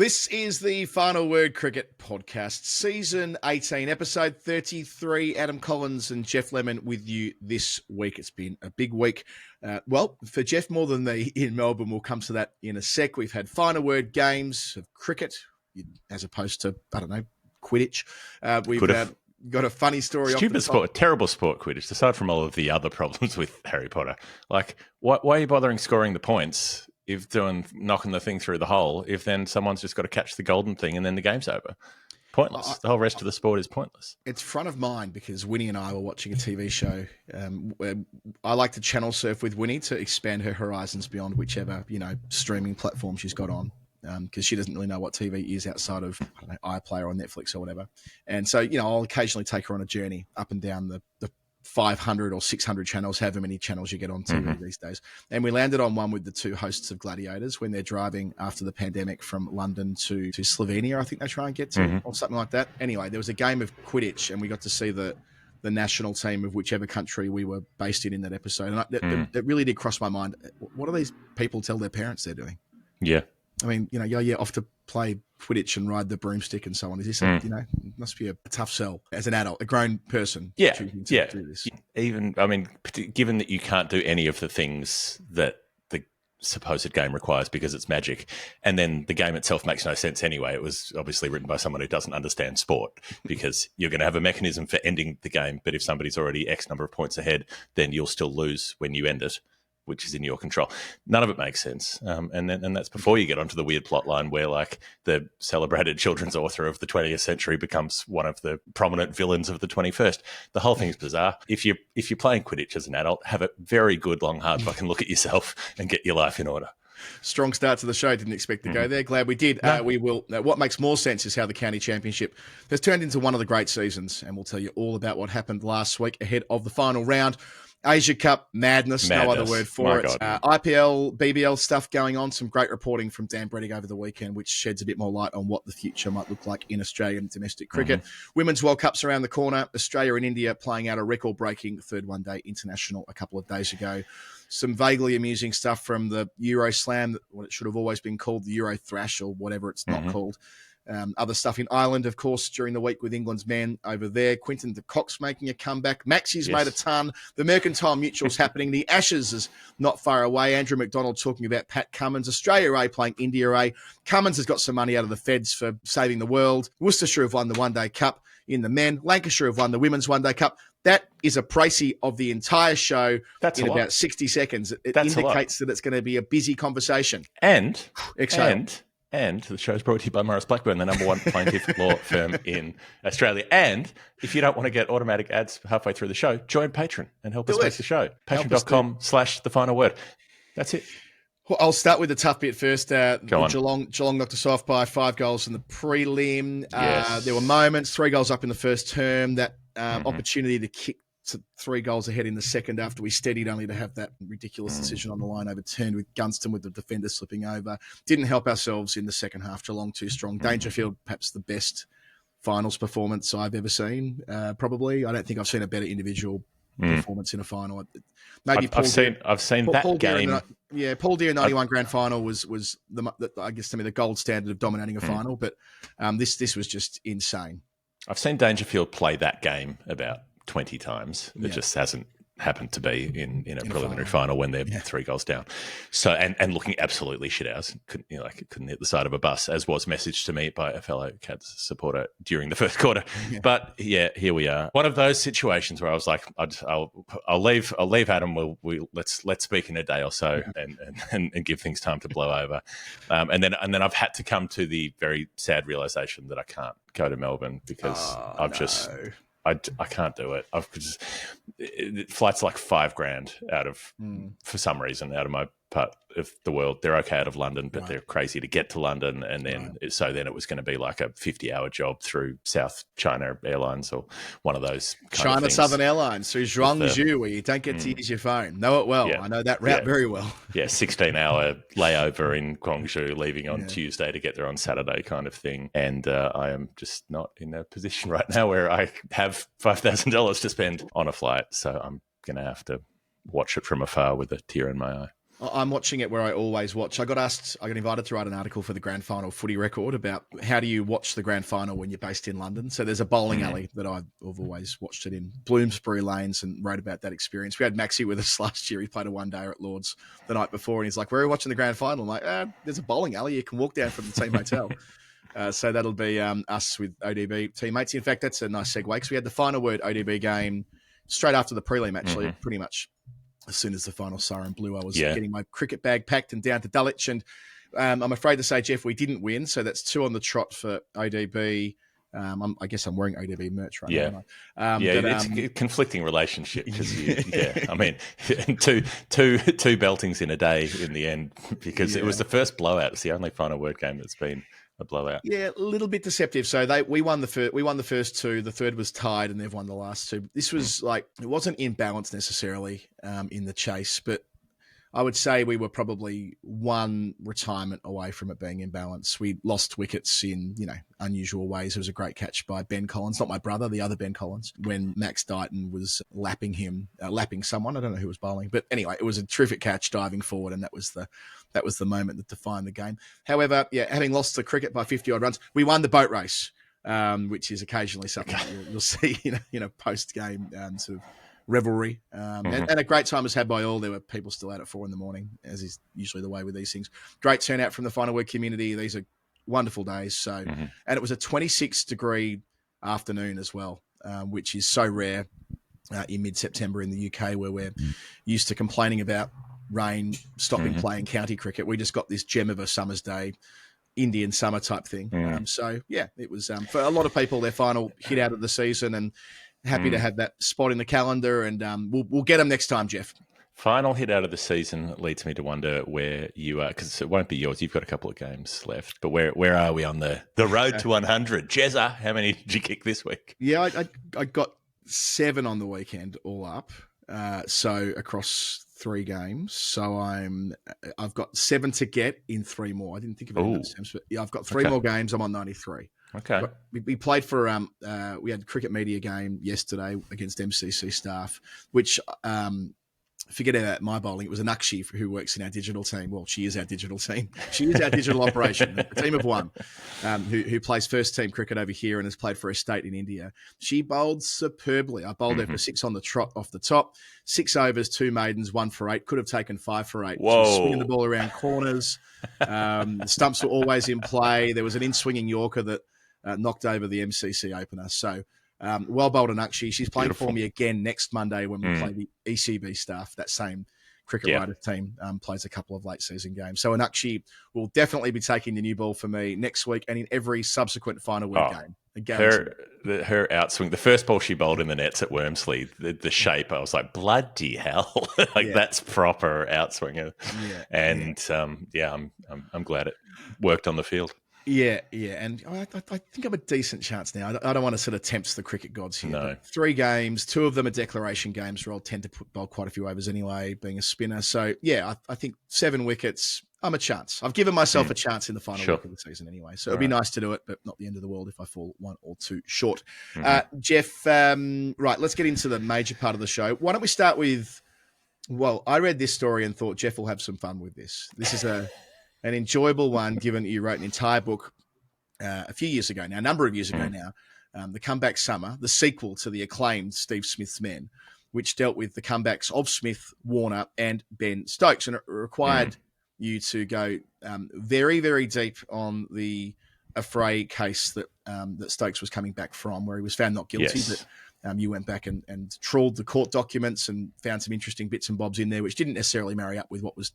This is the Final Word Cricket Podcast, Season 18, Episode 33. Adam Collins and Geoff Lemon with you this week. It's been a big week. Well, for Geoff more than me in Melbourne, we'll come to that in a sec. We've had Final Word games of cricket, as opposed to, I don't know, Quidditch. We've got a funny story. Stupid sport, terrible sport, Quidditch, aside from all of the other problems with Harry Potter. Like, why are you bothering scoring the points if knocking the thing through the hole, if then someone's just got to catch the golden thing and then the game's over? Pointless. The whole rest of the sport is pointless. It's front of mind because Winnie and I were watching a TV show. Where I like to channel surf with Winnie to expand her horizons beyond whichever, streaming platform she's got on. Because she doesn't really know what TV is outside of, I don't know, iPlayer or Netflix or whatever. And so, I'll occasionally take her on a journey up and down the 500 or 600 channels, however many channels you get on TV these days. And we landed on one with the two hosts of Gladiators when they're driving after the pandemic from London to Slovenia, I think they try and get to, or something like that. Anyway, there was a game of Quidditch and we got to see the national team of whichever country we were based in that episode. And it really did cross my mind. What do these people tell their parents they're doing? Yeah. I mean, off to play Quidditch and ride the broomstick and so on. Is this, it must be a tough sell as an adult, a grown person. Choosing to do this. Even, given that you can't do any of the things that the supposed game requires because it's magic, and then the game itself makes no sense anyway. It was obviously written by someone who doesn't understand sport because you're going to have a mechanism for ending the game, but if somebody's already X number of points ahead, then you'll still lose when you end it, which is in your control. None of it makes sense. And that's before you get onto the weird plot line where like the celebrated children's author of the 20th century becomes one of the prominent villains of the 21st. The whole thing's bizarre. If you're playing Quidditch as an adult, have a very good long hard fucking look at yourself and get your life in order. Strong start to the show. Didn't expect to go there. Glad we did. No. We will. What makes more sense is how the county championship has turned into one of the great seasons. And we'll tell you all about what happened last week ahead of the final round. Asia Cup madness, no other word for it. IPL, BBL stuff going on. Some great reporting from Dan Brettig over the weekend, which sheds a bit more light on what the future might look like in Australian domestic cricket. Women's World Cup's around the corner. Australia and India playing out a record-breaking third one-day international a couple of days ago. Some vaguely amusing stuff from the Euro Slam, what it should have always been called, the Euro Thrash or whatever it's not called. Other stuff in Ireland, of course, during the week with England's men over there. Quinton de Kock's making a comeback. MAXI's made a ton. The Mercantile Mutual's happening. The Ashes is not far away. Andrew McDonald talking about Pat Cummins. Australia A playing India A. Cummins has got some money out of the feds for saving the world. Worcestershire have won the One Day Cup in the men. Lancashire have won the Women's One Day Cup. That is a précis of the entire show in about 60 seconds. It indicates that it's going to be a busy conversation. And the show's brought to you by Maurice Blackburn, the number one plaintiff law firm in Australia. And if you don't want to get automatic ads halfway through the show, join Patreon and help us make the show. Patreon.com/thefinalword. That's it. Well, I'll start with the tough bit first. Geelong knocked us off by 5 goals in the prelim. There were moments, 3 goals up in the first term, that opportunity to kick to 3 goals ahead in the second after we steadied, only to have that ridiculous decision on the line overturned with Gunston with the defender slipping over. Didn't help ourselves in the second half. Geelong too strong. Dangerfield, perhaps the best finals performance I've ever seen, probably. I don't think I've seen a better individual performance in a final. Maybe I've seen that Paul game. Paul Deere 91 grand final was I guess to me the gold standard of dominating a final, but this was just insane. I've seen Dangerfield play that game about 20 times. It just hasn't happened to be in a preliminary final when they're 3 goals down. So and looking absolutely shit house. Couldn't hit the side of a bus, as was messaged to me by a fellow Cats supporter during the first quarter. But here we are. One of those situations where I was like, I'll leave Adam. Let's speak in a day or so and give things time to blow over. And then I've had to come to the very sad realization that I can't go to Melbourne because I can't do it. Flight's like $5,000 out of, for some reason, out of my part of the world. They're okay out of London, but they're crazy to get to London. And then, so then it was going to be like a 50-hour job through South China Airlines or one of those kind of things. Southern Airlines through Zhuangzhou, where you don't get to use your phone. Know it well. Yeah. I know that route very well. 16-hour layover in Guangzhou, leaving on Tuesday to get there on Saturday kind of thing. And I am just not in a position right now where I have $5,000 to spend on a flight. So I'm going to have to watch it from afar with a tear in my eye. I'm watching it where I always watch. I got invited to write an article for the Grand Final Footy Record about how do you watch the Grand Final when you're based in London. So there's a bowling alley that I've always watched it in, Bloomsbury Lanes, and wrote about that experience. We had Maxi with us last year. He played a one-dayer at Lord's the night before, and he's like, "Where are we watching the Grand Final?" I'm like, "There's a bowling alley. You can walk down from the team hotel." So that'll be us with ODB teammates. In fact, that's a nice segue because we had the final word ODB game straight after the prelim, actually, pretty much. As soon as the final siren blew, I was getting my cricket bag packed and down to Dulwich. And I'm afraid to say, Jeff, we didn't win. So that's 2 on the trot for ODB. I guess I'm wearing ODB merch right now. It's a conflicting relationship because, I mean, two beltings in a day in the end because it was the first blowout. It's the only final word game that's been a blowout. Yeah, a little bit deceptive. So we won the first 2. The third was tied, and they've won the last 2. This was it wasn't in balance necessarily in the chase, but I would say we were probably one retirement away from it being in balance. We lost wickets in, unusual ways. It was a great catch by Ben Collins, not my brother, the other Ben Collins, when Max Dighton was lapping someone. I don't know who was bowling, but anyway, it was a terrific catch diving forward, and that was the moment that defined the game. However, having lost the cricket by 50-odd runs, we won the boat race, which is occasionally something that you'll see, post-game sort of revelry. And a great time was had by all. There were people still out at 4 a.m, as is usually the way with these things. Great turnout from the final word community. These are wonderful days. So, and it was a 26-degree afternoon as well, which is so rare in mid-September in the UK, where we're used to complaining about rain stopping playing county cricket. We just got this gem of a summer's day, Indian summer type thing. It was for a lot of people their final hit out of the season, and happy to have that spot in the calendar, and we'll get them next time, Jeff. Final hit out of the season leads me to wonder where you are, because it won't be yours. You've got a couple of games left, but where are we on the road to 100? Jezza, how many did you kick this week? Yeah, I got 7 on the weekend all up, so across 3 games. So I've got 7 to get in 3 more. I didn't think of it in those terms, but I've got 3 more games. I'm on 93. Okay. We played for we had a cricket media game yesterday against MCC staff, which forget about my bowling. It was Anakshi who works in our digital team. Well, she is our digital team. She is our digital operation, a team of 1, who plays first team cricket over here and has played for a state in India. She bowled superbly. I bowled her for 6 on the trot off the top, 6 overs, 2 maidens, 1 for 8. Could have taken 5 for 8. Whoa. She was swinging the ball around corners. The stumps were always in play. There was an in-swinging Yorker that knocked over the MCC opener. So well bowled Anakshi. She's playing for me again next Monday when we play the ECB staff. That same cricket writer team plays a couple of late season games. So Anakshi will definitely be taking the new ball for me next week and in every subsequent final week game. Her outswing, the first ball she bowled in the nets at Wormsley, the shape, I was like, bloody hell. That's proper outswinger. I'm glad it worked on the field. Yeah, and I think I'm a decent chance now. I don't want to sort of tempt the cricket gods here. No. 3 games, 2 of them are declaration games where I'll tend to bowl quite a few overs anyway, being a spinner. So, I think 7 wickets, I'm a chance. I've given myself a chance in the final week of the season anyway. So it'll be nice to do it, but not the end of the world if I fall 1 or 2 short. Jeff, right, let's get into the major part of the show. Why don't we start with, I read this story and thought Jeff will have some fun with this. This is an enjoyable one, given you wrote an entire book a number of years ago now, The Comeback Summer, the sequel to the acclaimed Steve Smith's Men, which dealt with the comebacks of Smith, Warner, and Ben Stokes. And it required you to go very, very deep on the affray case that Stokes was coming back from, where he was found not guilty, but you went back and trawled the court documents and found some interesting bits and bobs in there, which didn't necessarily marry up with what was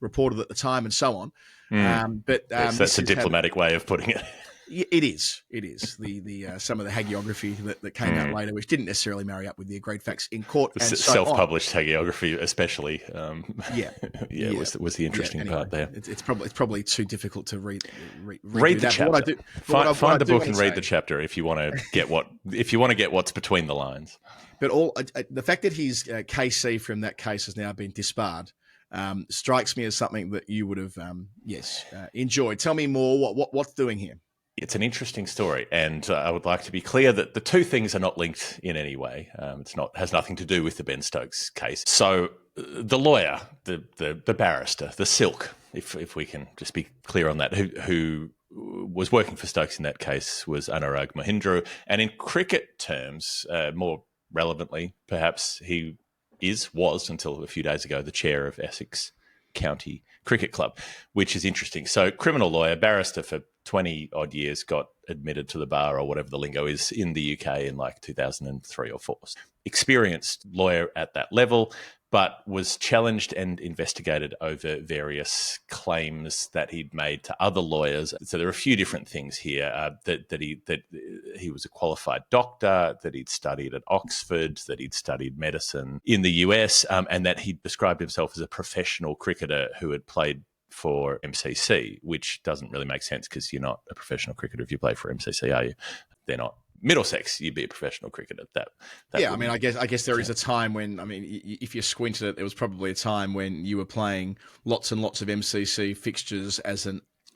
reported at the time and so on. That's a diplomatic way of putting it. It is. The some of the hagiography that came out later, which didn't necessarily marry up with the agreed facts in court. And self-published hagiography, especially. Was the interesting part there. It's probably too difficult to read the chapter. Find the book and read the chapter if you want to get what's between the lines. But the fact that his KC from that case has now been disbarred strikes me as something that you would have enjoyed. Tell me more. What's doing here? It's an interesting story, and I would like to be clear that the two things are not linked in any way. Has nothing to do with the Ben Stokes case. So the lawyer, the barrister, the silk, if we can just be clear on that, who was working for Stokes in that case was Anurag Mahindra. And in cricket terms, more relevantly, perhaps he was until a few days ago the chair of Essex County Cricket Club, which is interesting. So criminal lawyer, barrister for 20 odd years, got admitted to the bar or whatever the lingo is in the UK in like 2003 or 4. Experienced lawyer at that level, but was challenged and investigated over various claims that he'd made to other lawyers. So there are a few different things here, that he was a qualified doctor, that he'd studied at Oxford, that he'd studied medicine in the US, and that he described himself as a professional cricketer who had played for MCC, which doesn't really make sense because you're not a professional cricketer if you play for MCC, are you? They're not. Middlesex, you'd be a professional cricketer. That yeah, I mean, I guess there is a time when, I mean, if you squint at it, there was probably a time when you were playing lots and lots of MCC fixtures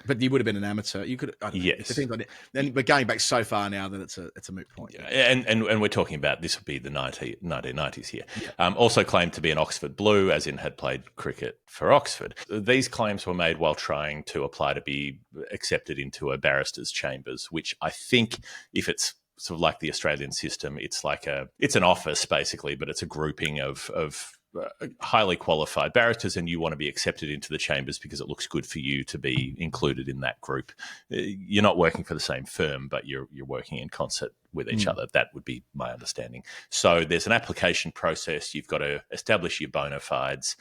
but you would have been an amateur. You could, I don't know, yes. It depends on it. But going back so far now that it's a moot point. Yeah. And we're talking about, this would be the 1990s here. Yeah. Also claimed to be an Oxford Blue, as in had played cricket for Oxford. These claims were made while trying to apply to be accepted into a barrister's chambers, which I think, if it's sort of like the Australian system, it's an office basically, but it's a grouping of highly qualified barristers, and you want to be accepted into the chambers because it looks good for you to be included in that group. You're not working for the same firm, but you're working in concert with each other. That would be my understanding. So there's an application process. You've got to establish your bona fides,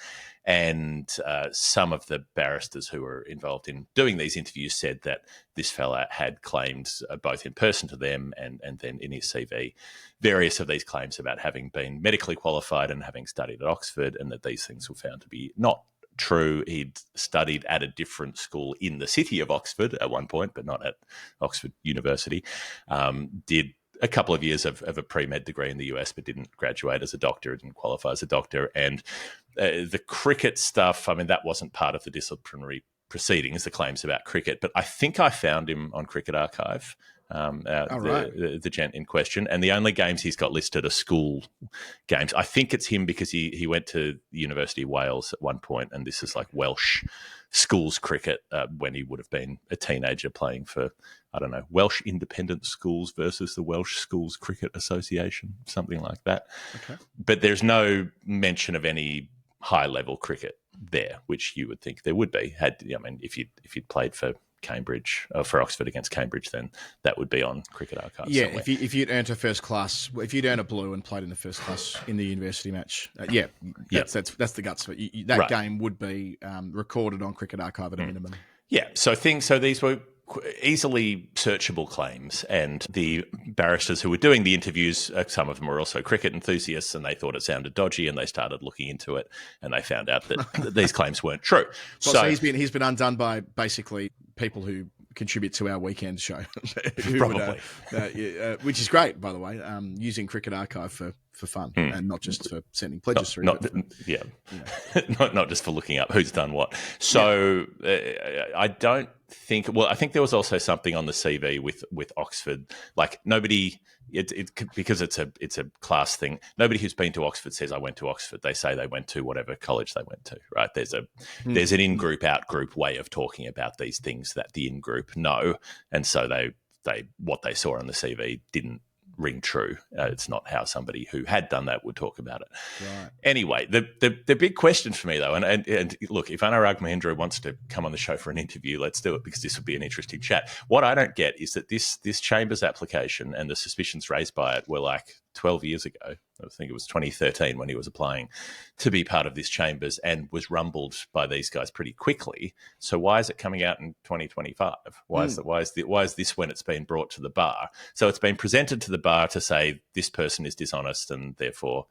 and some of the barristers who were involved in doing these interviews said that this fella had claimed, both in person to them and then in his CV, various of these claims about having been medically qualified and having studied at Oxford, and that these things were found to be not true. He'd studied at a different school in the city of Oxford at one point, but not at Oxford University. Did a couple of years of a pre-med degree in the US, but didn't graduate as a doctor, didn't qualify as a doctor. And the cricket stuff, I mean, that wasn't part of the disciplinary proceedings, the claims about cricket, but I think I found him on Cricket Archive, the gent in question. And the only games he's got listed are school games. I think it's him because he went to the University of Wales at one point, and this is like Welsh schools cricket when he would have been a teenager playing for, I don't know, Welsh Independent Schools versus the Welsh Schools Cricket Association, something like that. Okay. But there's no mention of any high-level cricket there, which you would think there would be. If you'd played for Cambridge, for Oxford against Cambridge, then that would be on Cricket Archive. Yeah, somewhere. if you'd earned a first class, if you'd earned a blue and played in the first class in the university match, that's the guts of it. That game would be recorded on Cricket Archive at a minimum. Yeah, so these were easily searchable claims, and the barristers who were doing the interviews, some of them were also cricket enthusiasts, and they thought it sounded dodgy, and they started looking into it, and they found out that these claims weren't true. So he's been undone by basically people who contribute to our weekend show. Probably. Which is great, by the way, using Cricket Archive for fun and not just for sending pledges through. Not just for looking up who's done what. So I don't think, I think there was also something on the CV with Oxford, like nobody, because it's a class thing. Nobody who's been to Oxford says I went to Oxford. They say they went to whatever college they went to, right? There's an in-group, out-group way of talking about these things that the in-group know, and so they what they saw on the CV didn't ring true. It's not how somebody who had done that would talk about it. Right. Anyway, the big question for me, though, and look, if Anurag Mahindra wants to come on the show for an interview, let's do it, because this would be an interesting chat. What I don't get is that this Chambers application and the suspicions raised by it were like 12 years ago. I think it was 2013 when he was applying to be part of this Chambers, and was rumbled by these guys pretty quickly. So why is it coming out in 2025? Why is this when it's been brought to the bar? So it's been presented to the bar to say this person is dishonest and therefore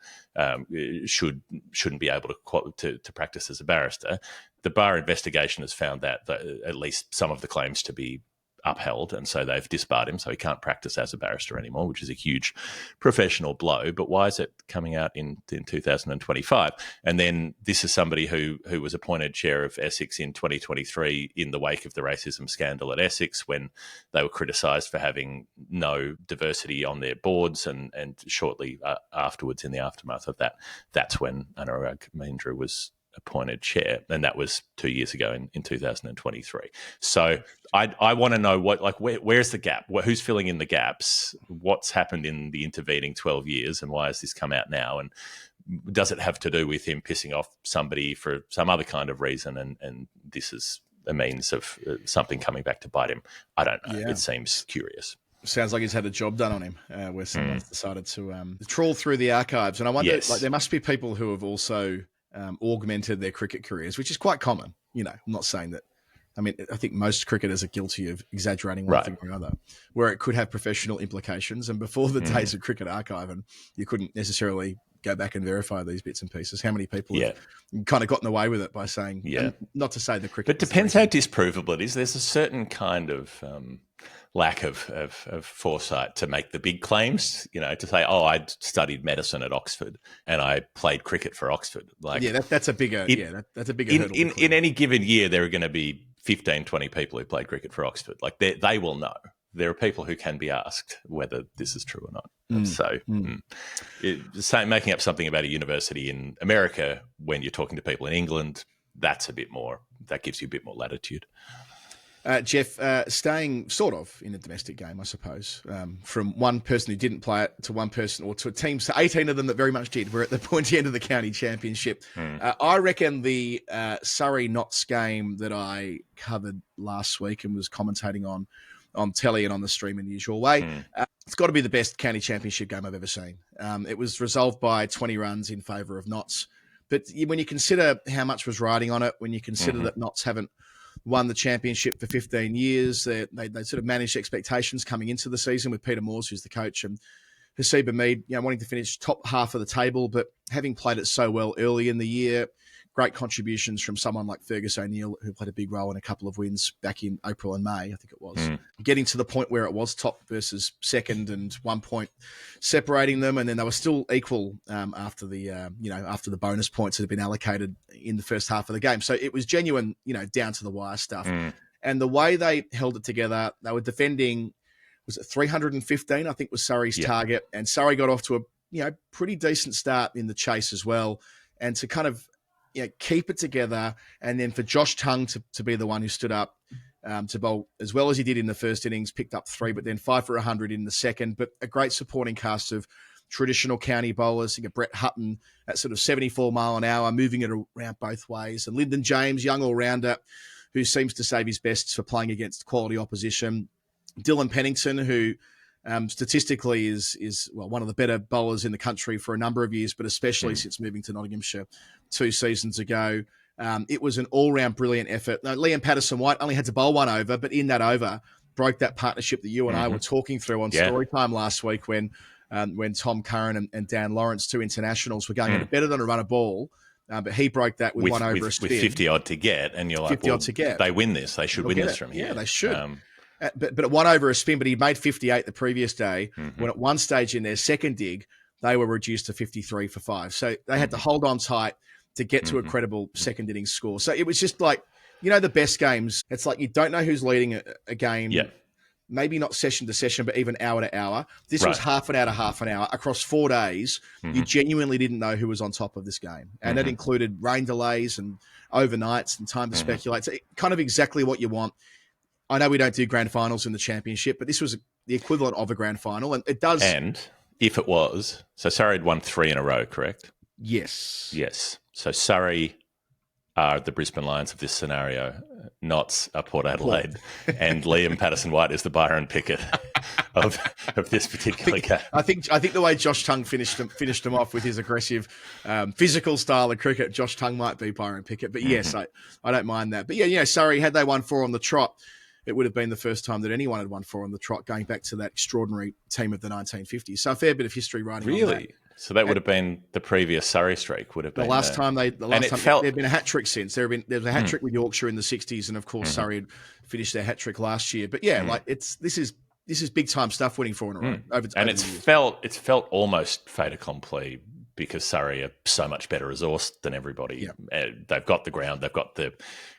shouldn't be able to practice as a barrister. The bar investigation has found that at least some of the claims to be upheld, and so they've disbarred him, so he can't practice as a barrister anymore, which is a huge professional blow. But why is it coming out in 2025? And then this is somebody who was appointed chair of Essex in 2023 in the wake of the racism scandal at Essex, when they were criticised for having no diversity on their boards, and shortly afterwards, in the aftermath of that, that's when Anurag Mahindra was appointed chair, and that was 2 years ago in 2023. So I want to know where's the gap? Who's filling in the gaps? What's happened in the intervening 12 years, and why has this come out now? And does it have to do with him pissing off somebody for some other kind of reason, and this is a means of something coming back to bite him? I don't know. Yeah. It seems curious. Sounds like he's had a job done on him, where someone's decided to trawl through the archives. And I wonder, there must be people who have also augmented their cricket careers, which is quite common. I'm not saying that. I mean, I think most cricketers are guilty of exaggerating one thing or another, where it could have professional implications. And before the days of cricket archiving, you couldn't necessarily go back and verify these bits and pieces. How many people have kind of gotten away with it by saying, not to say the cricket. But it depends how disprovable it is. There's a certain kind of lack of foresight to make the big claims, to say, I studied medicine at Oxford and I played cricket for Oxford. That's a bigger that's a bigger hurdle. In any given year, there are going to be 15, 20 people who played cricket for Oxford. They will know. There are people who can be asked whether this is true or not. So making up something about a university in America when you're talking to people in England, that gives you a bit more latitude. Jeff, staying sort of in a domestic game, I suppose, from one person who didn't play it to one person, or to a team, so 18 of them that very much did. We're at the pointy end of the county championship. I reckon the Surrey-Notts game that I covered last week and was commentating on telly and on the stream in the usual way, it's got to be the best county championship game I've ever seen. It was resolved by 20 runs in favour of Notts. But when you consider how much was riding on it, when you consider that Notts haven't won the championship for 15 years. They sort of managed expectations coming into the season with Peter Moores, who's the coach, and Hasib Hamid, wanting to finish top half of the table, but having played it so well early in the year. Great contributions from someone like Fergus O'Neill, who played a big role in a couple of wins back in April and May, I think it was. Getting to the point where it was top versus second and 1 point separating them, and then they were still equal after the bonus points that had been allocated in the first half of the game. So it was genuine, down to the wire stuff. And the way they held it together, they were defending, was it 315, I think was Surrey's target, and Surrey got off to a pretty decent start in the chase as well, and to kind of keep it together, and then for Josh Tongue to be the one who stood up to bowl as well as he did in the first innings, picked up 3, but then 5 for 100 in the second. But a great supporting cast of traditional county bowlers. You got Brett Hutton at sort of 74 mile an hour, moving it around both ways, and Lyndon James, young all-rounder, who seems to save his best for playing against quality opposition. Dylan Pennington, who statistically is one of the better bowlers in the country for a number of years, but especially since moving to Nottinghamshire 2 seasons ago. It was an all-round brilliant effort. Now, Liam Patterson-White only had to bowl 1 over, but in that over broke that partnership that you and I were talking through on Storytime last week when Tom Curran and Dan Lawrence, 2 internationals, were going at it better than a run of ball. But he broke that with 1 over a spin. With 50 odd to get, and you're like, 50 odd to get. They win this. They should win this from here. Yeah, they should. But at 1 over a spin, but he made 58 the previous day, when at one stage in their second dig, they were reduced to 53 for 5. So they had to hold on tight to get to a credible second innings score. So it was just like, the best games, it's like you don't know who's leading a game, maybe not session to session, but even hour to hour. This was half an hour to half an hour. Across 4 days, you genuinely didn't know who was on top of this game. And that included rain delays and overnights and time to speculate. So kind of exactly what you want. I know we don't do grand finals in the championship, but this was the equivalent of a grand final, and it does. And if it was, so Surrey had won 3 in a row, correct? Yes. So Surrey are the Brisbane Lions of this scenario. Notts are Port Adelaide, and Liam Patterson-White is the Byron Pickett of this particular game. I think the way Josh Tongue finished them off with his aggressive, physical style of cricket, Josh Tongue might be Byron Pickett. But yes, I don't mind that. But Surrey, had they won 4 on the trot, it would have been the first time that anyone had won 4 on the trot, going back to that extraordinary team of the 1950s. So a fair bit of history riding on that. So that would have been the previous Surrey streak. Would have been the last time there'd been a hat trick since. There was a hat trick with Yorkshire in the 60s, and of course Surrey had finished their hat trick last year. But yeah, like this is big time stuff, winning 4 in a row. And it's felt almost fait accompli because Surrey are so much better resourced than everybody. Yeah. They've got the ground, they've got the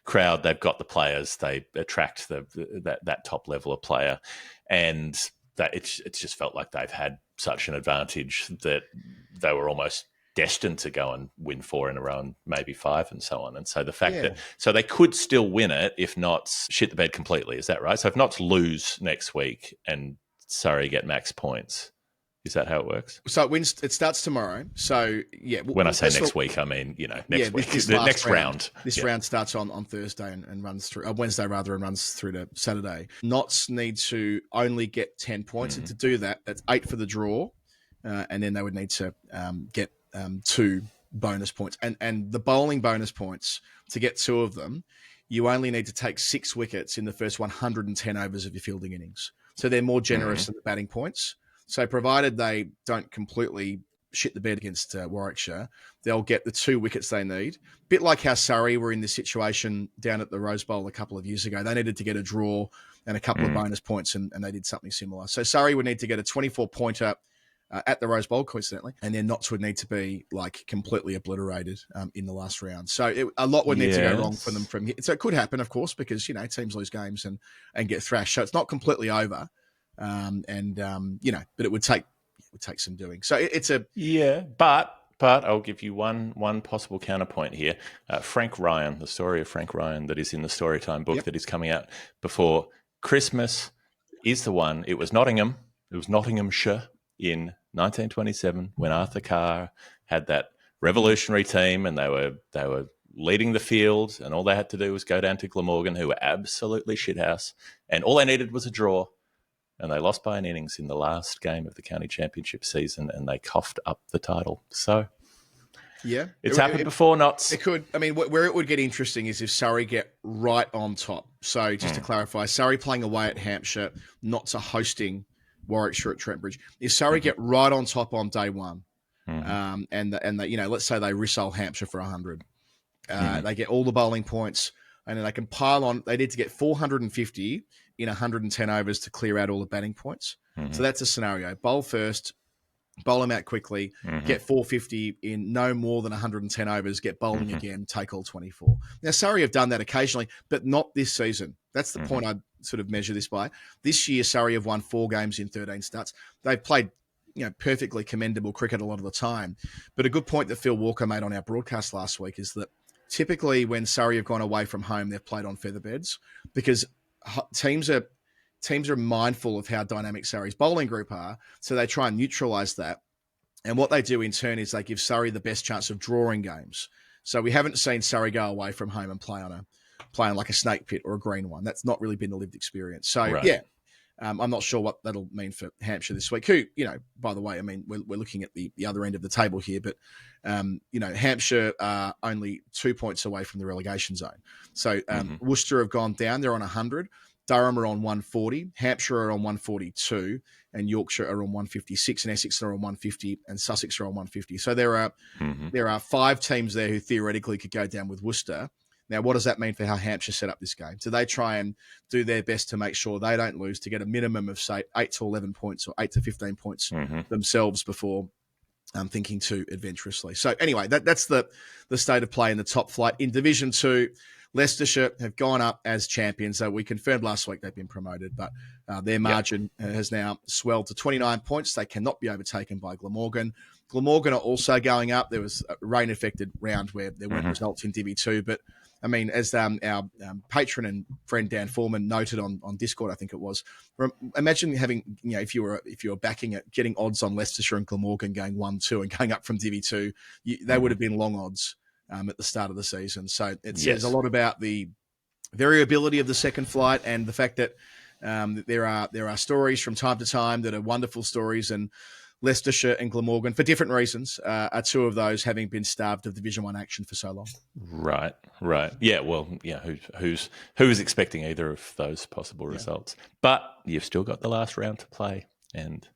crowd, they've got the players. They attract that top level of player, and that it's just felt like they've had such an advantage that they were almost destined to go and win 4 in a row and maybe 5 and so on. And so the fact that they could still win it if Notts shit the bed completely. Is that right? So if Notts lose next week and Surrey get max points, is that how it works? So it starts tomorrow. So yeah. When I say next week, I mean next week. The next round. This round starts on Thursday and runs through Wednesday rather, and runs through to Saturday. Notts need to only get 10 points, and to do that, that's 8 for the draw, and then they would need to get 2 bonus points, and the bowling bonus points, to get 2 of them, you only need to take 6 wickets in the first 110 overs of your fielding innings. So they're more generous than the batting points. So provided they don't completely shit the bed against Warwickshire, they'll get the 2 wickets they need. Bit like how Surrey were in this situation down at the Rose Bowl a couple of years ago. They needed to get a draw and a couple of bonus points, and they did something similar. So Surrey would need to get a 24-pointer at the Rose Bowl, coincidentally, and then Notts would need to be like completely obliterated in the last round. So a lot would need to go wrong for them from here. So it could happen, of course, because teams lose games and get thrashed. So it's not completely over. But it would take some doing. So it's a but I'll give you one possible counterpoint here. Frank Ryan, the story of Frank Ryan that is in the Storytime book that is coming out before Christmas, is the one. It was Nottinghamshire in 1927 when Arthur Carr had that revolutionary team, and they were leading the field, and all they had to do was go down to Glamorgan, who were absolutely shithouse, and all they needed was a draw. And they lost by an innings in the last game of the county championship season, and they coughed up the title. So, it's happened before, Notts. It could. I mean, where it would get interesting is if Surrey get right on top. So, just to clarify, Surrey playing away at Hampshire, Notts are hosting Warwickshire at Trent Bridge. If Surrey get right on top on day one, and let's say they risole Hampshire for 100, they get all the bowling points, and then they can pile on. They need to get 450 in 110 overs to clear out all the batting points. So that's a scenario. Bowl first, bowl them out quickly, get 450 in no more than 110 overs, get bowling again, take all 24. Now, Surrey have done that occasionally, but not this season. That's the point I'd sort of measure this by. This year, Surrey have won 4 games in 13 starts. They've played perfectly commendable cricket a lot of the time. But a good point that Phil Walker made on our broadcast last week is that typically when Surrey have gone away from home, they've played on feather beds, because teams are mindful of how dynamic Surrey's bowling group are, so they try and neutralise that. And what they do in turn is they give Surrey the best chance of drawing games. So we haven't seen Surrey go away from home and play on like a snake pit or a green one. That's not really been the lived experience. So I'm not sure what that'll mean for Hampshire this week. Who, by the way, I mean, we're looking at the other end of the table here, but, Hampshire are only 2 points away from the relegation zone. So Worcester have gone down. They're on 100. Durham are on 140. Hampshire are on 142. And Yorkshire are on 156. And Essex are on 150. And Sussex are on 150. So there are 5 teams there who theoretically could go down with Worcester. Now, what does that mean for how Hampshire set up this game? So they try and do their best to make sure they don't lose, to get a minimum of, say, 8 to 11 points or 8 to 15 points themselves before thinking too adventurously. So anyway, that's the state of play in the top flight. In Division 2, Leicestershire have gone up as champions. So we confirmed last week they've been promoted, but their margin has now swelled to 29 points. They cannot be overtaken by Glamorgan. Glamorgan are also going up. There was a rain-affected round where there weren't results in Div 2, but I mean, as our patron and friend Dan Foreman noted on Discord, I think it was, imagine having, if you were backing it, getting odds on Leicestershire and Glamorgan going 1-2 and going up from Div 2, they would have been long odds at the start of the season. So it says a lot about the variability of the second flight and the fact that there are stories from time to time that are wonderful stories, and Leicestershire and Glamorgan, for different reasons, are 2 of those having been starved of Division 1 action for so long. Right. Yeah, well, who's expecting either of those possible results? But you've still got the last round to play, and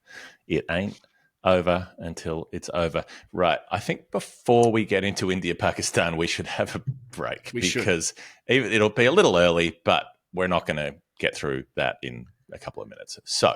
it ain't over until it's over. Right. I think before we get into India-Pakistan, we should have a break because it'll be a little early, but we're not going to get through that in a couple of minutes. So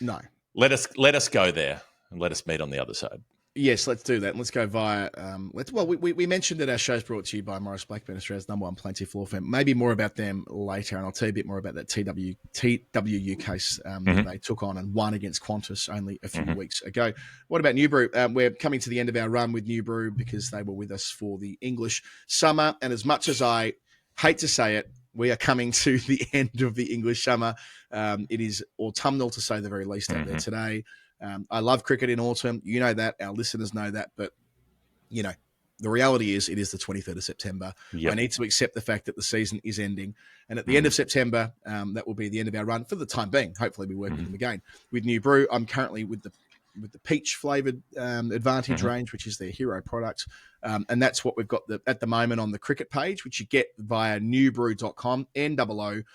no, let us go there and let us meet on the other side. Yes, let's do that. And let's go via. We mentioned that our show's brought to you by Maurice Blackburn, Australia's #1 plaintiff law firm. Maybe more about them later, and I'll tell you a bit more about that TWU case that they took on and won against Qantas only a few weeks ago. What about New Brew? We're coming to the end of our run with New Brew because they were with us for the English summer, and as much as I hate to say it, we are coming to the end of the English summer. It is autumnal, to say the very least, out there today. I love cricket in autumn. You know that. Our listeners know that. But, you know, the reality is it is the 23rd of September. Yep. I need to accept the fact that the season is ending. And at the end of September, that will be the end of our run for the time being. Hopefully we work with them again. With New Brew, I'm currently with the peach-flavoured Advantage range, which is their hero product. And that's what we've got at the moment on the cricket page, which you get via newbrew.com, NOOBRU.com.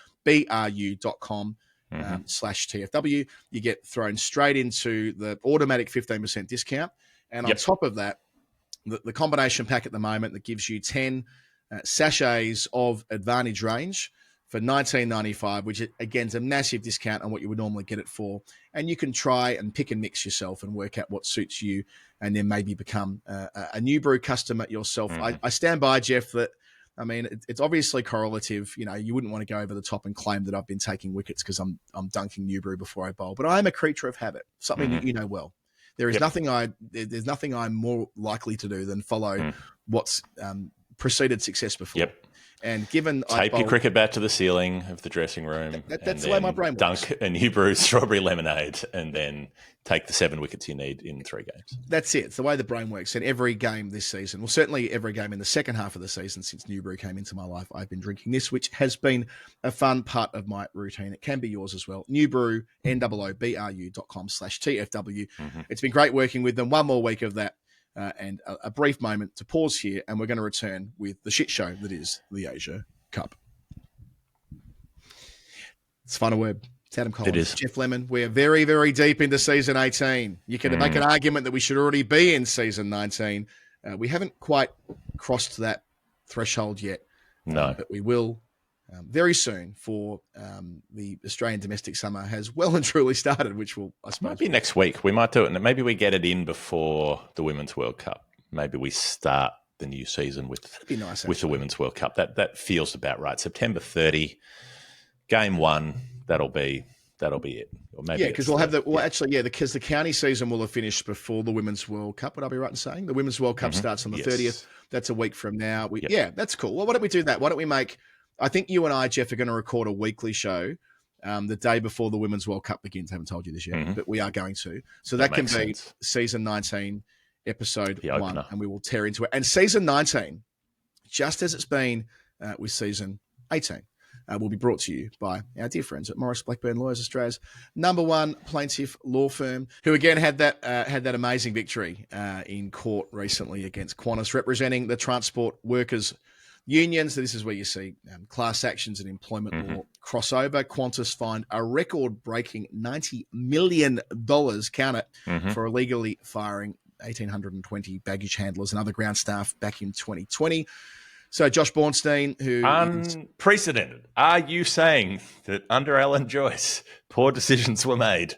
/TFW, you get thrown straight into the automatic 15% discount. And on top of that, the combination pack at the moment that gives you 10 sachets of Advantage range for $19.95, which again is a massive discount on what you would normally get it for. And you can try and pick and mix yourself and work out what suits you, and then maybe become a New Brew customer yourself. I stand by, Jeff, that I mean, it's obviously correlative. You know, you wouldn't want to go over the top and claim that I've been taking wickets because I'm dunking New Brew before I bowl. But I am a creature of habit, something that you know well. There is there's nothing I'm more likely to do than follow what's preceded success before. Yep. And given tape your cricket bat to the ceiling of the dressing room, that's the way my brain works. Dunk a New Brew strawberry lemonade, and then take the 7 wickets you need in 3 games. That's it. It's the way the brain works. And every game this season, well, certainly every game in the second half of the season since New Brew came into my life, I've been drinking this, which has been a fun part of my routine. It can be yours as well. New Brew, NOOBRU.com /TFW. It's been great working with them. One more week of that. And a brief moment to pause here, and we're going to return with the shit show that is the Asia Cup. It's Final Word. It's Adam Collins. It is. Jeff Lemon. We're very, very deep into season 18. You can make an argument that we should already be in season 19. We haven't quite crossed that threshold yet. No. But we will very soon, for the Australian domestic summer has well and truly started, which will, I suppose, might be next week. We might do it, and maybe we get it in before the Women's World Cup. Maybe we start the new season with the Women's World Cup. That feels about right. September 30, game 1. That'll be it. Or maybe because we'll have because the county season will have finished before the Women's World Cup. Would I be right in saying the Women's World Cup starts on the 30th? That's a week from now. That's cool. Well, why don't we do that? Why don't we make? I think you and I, Jeff, are going to record a weekly show the day before the Women's World Cup begins. I haven't told you this yet, but we are going to. So that can be sense. Season 19, episode 1, and we will tear into it. And season 19, just as it's been with season 18, will be brought to you by our dear friends at Maurice Blackburn Lawyers, Australia's #1 plaintiff law firm, who again had that amazing victory in court recently against Qantas, representing the transport workers unions. So this is where you see class actions and employment law crossover. Qantas fined a record-breaking $90 million, count it, for illegally firing 1,820 baggage handlers and other ground staff back in 2020. So Josh Bornstein, who unprecedented. Are you saying that under Alan Joyce, poor decisions were made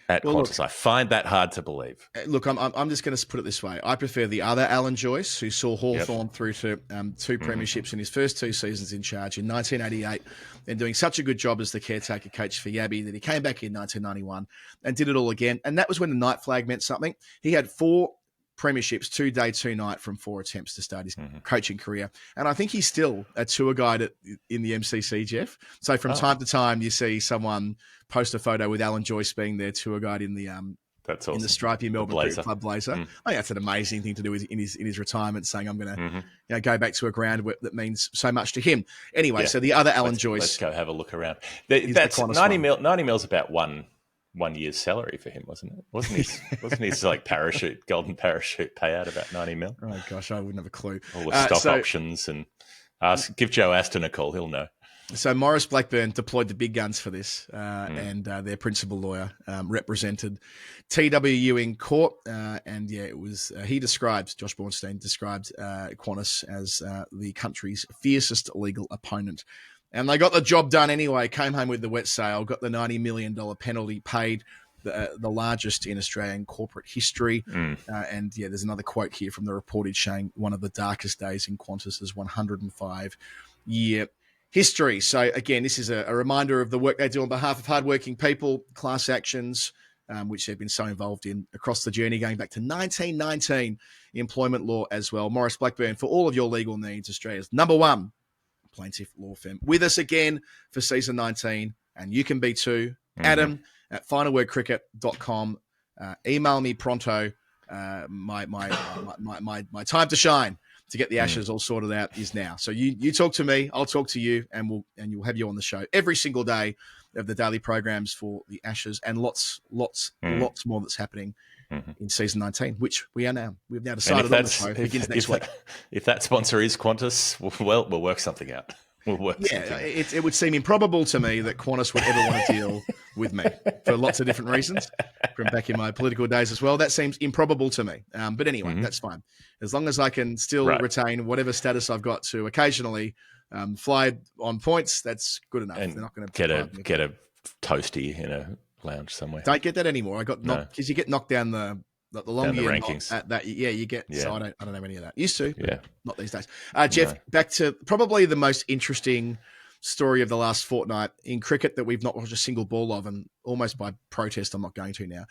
at Qantas? Look, I find that hard to believe. Look, I'm just going to put it this way. I prefer the other Alan Joyce, who saw Hawthorn through to 2 premierships in his first 2 seasons in charge in 1988, and doing such a good job as the caretaker coach for Yabby that he came back in 1991 and did it all again. And that was when the night flag meant something. He had 4 premierships, 2 day, 2 night, from 4 attempts to start his coaching career. And I think he's still a tour guide in the MCC, Jeff. So from time to time, you see someone post a photo with Alan Joyce being their tour guide in the That's awesome. In the stripy Melbourne Club blazer. I think that's an amazing thing to do in his retirement, saying I'm going to go back to a ground that means so much to him. Anyway, so the other Alan Joyce. Let's go have a look around. That's 90 mil's about one year's salary for him, wasn't it? Wasn't his like golden parachute payout about 90 mil? Oh gosh, I wouldn't have a clue. All the stock options, and give Joe Aston a call, he'll know. So Maurice Blackburn deployed the big guns for this, and their principal lawyer represented TWU in court. And yeah, it was Josh Bornstein described Qantas as the country's fiercest legal opponent. And they got the job done anyway, came home with the wet sail, got the $90 million penalty paid, the largest in Australian corporate history. And yeah, there's another quote here from the reportage saying one of the darkest days in Qantas's 105-year history. So again, this is a reminder of the work they do on behalf of hardworking people, class actions, which they've been so involved in across the journey, going back to 1919, employment law as well. Maurice Blackburn, for all of your legal needs, Australia's #1 plaintiff law firm. With us again for season 19, and you can be too. Adam at finalwordcricket.com. Email me pronto. My time to shine to get the Ashes all sorted out is now. So you talk to me, I'll talk to you, and you'll have you on the show every single day of the daily programs for the Ashes, and lots more that's happening in season 19, which we've now decided on the show begins next week. If that sponsor is Qantas, well, we'll work something out. It would seem improbable to me that Qantas would ever want to deal with me for lots of different reasons from back in my political days as well. That seems improbable to me. But anyway, that's fine. As long as I can still retain whatever status I've got to occasionally fly on points, that's good enough. And they're not going to get a toasty in a lounge somewhere. Don't get that anymore. I got knocked because you get knocked down the longer the rankings at that, you get. Yeah. So I don't have any of that. Used to, but not these days. Jeff, back to probably the most interesting story of the last fortnight in cricket that we've not watched a single ball of, and almost by protest, I'm not going to now.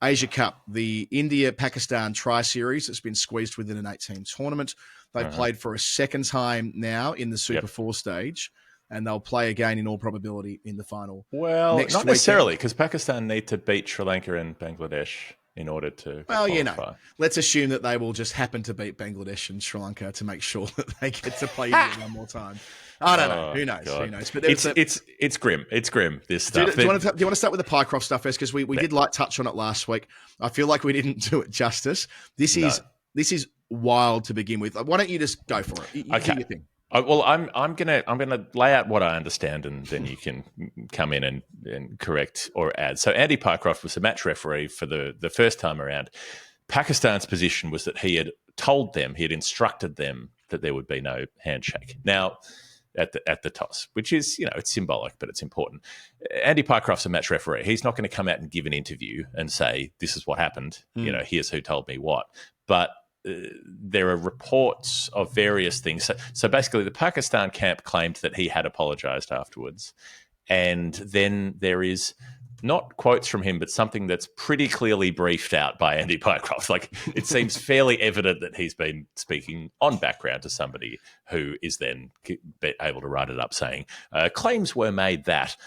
Asia Cup, the India-Pakistan tri-series that's been squeezed within an 8-team tournament. They've played for a second time now in the Super 4 stage, and they'll play again in all probability in the final. Well, not necessarily, because Pakistan need to beat Sri Lanka and Bangladesh in order to qualify. Let's assume that they will just happen to beat Bangladesh and Sri Lanka to make sure that they get to play India one more time. I don't know. Who knows? God. Who knows? But it's grim. It's grim, this stuff. Do you want to start with the Pycroft stuff first? Because we did touch on it last week. I feel like we didn't do it justice. This is wild to begin with. Why don't you just go for it? You do your thing. Well, I'm gonna lay out what I understand, and then you can come in and correct or add. So Andy Pycroft was a match referee for the first time around. Pakistan's position was that he had instructed them that there would be no handshake. Now, at the toss, which is, it's symbolic, but it's important. Andy Pycroft's a match referee. He's not going to come out and give an interview and say, this is what happened. Here's who told me what. But there are reports of various things. So basically, the Pakistan camp claimed that he had apologized afterwards. And then there is not quotes from him, but something that's pretty clearly briefed out by Andy Pycroft. Like, it seems fairly evident that he's been speaking on background to somebody who is then able to write it up saying, claims were made that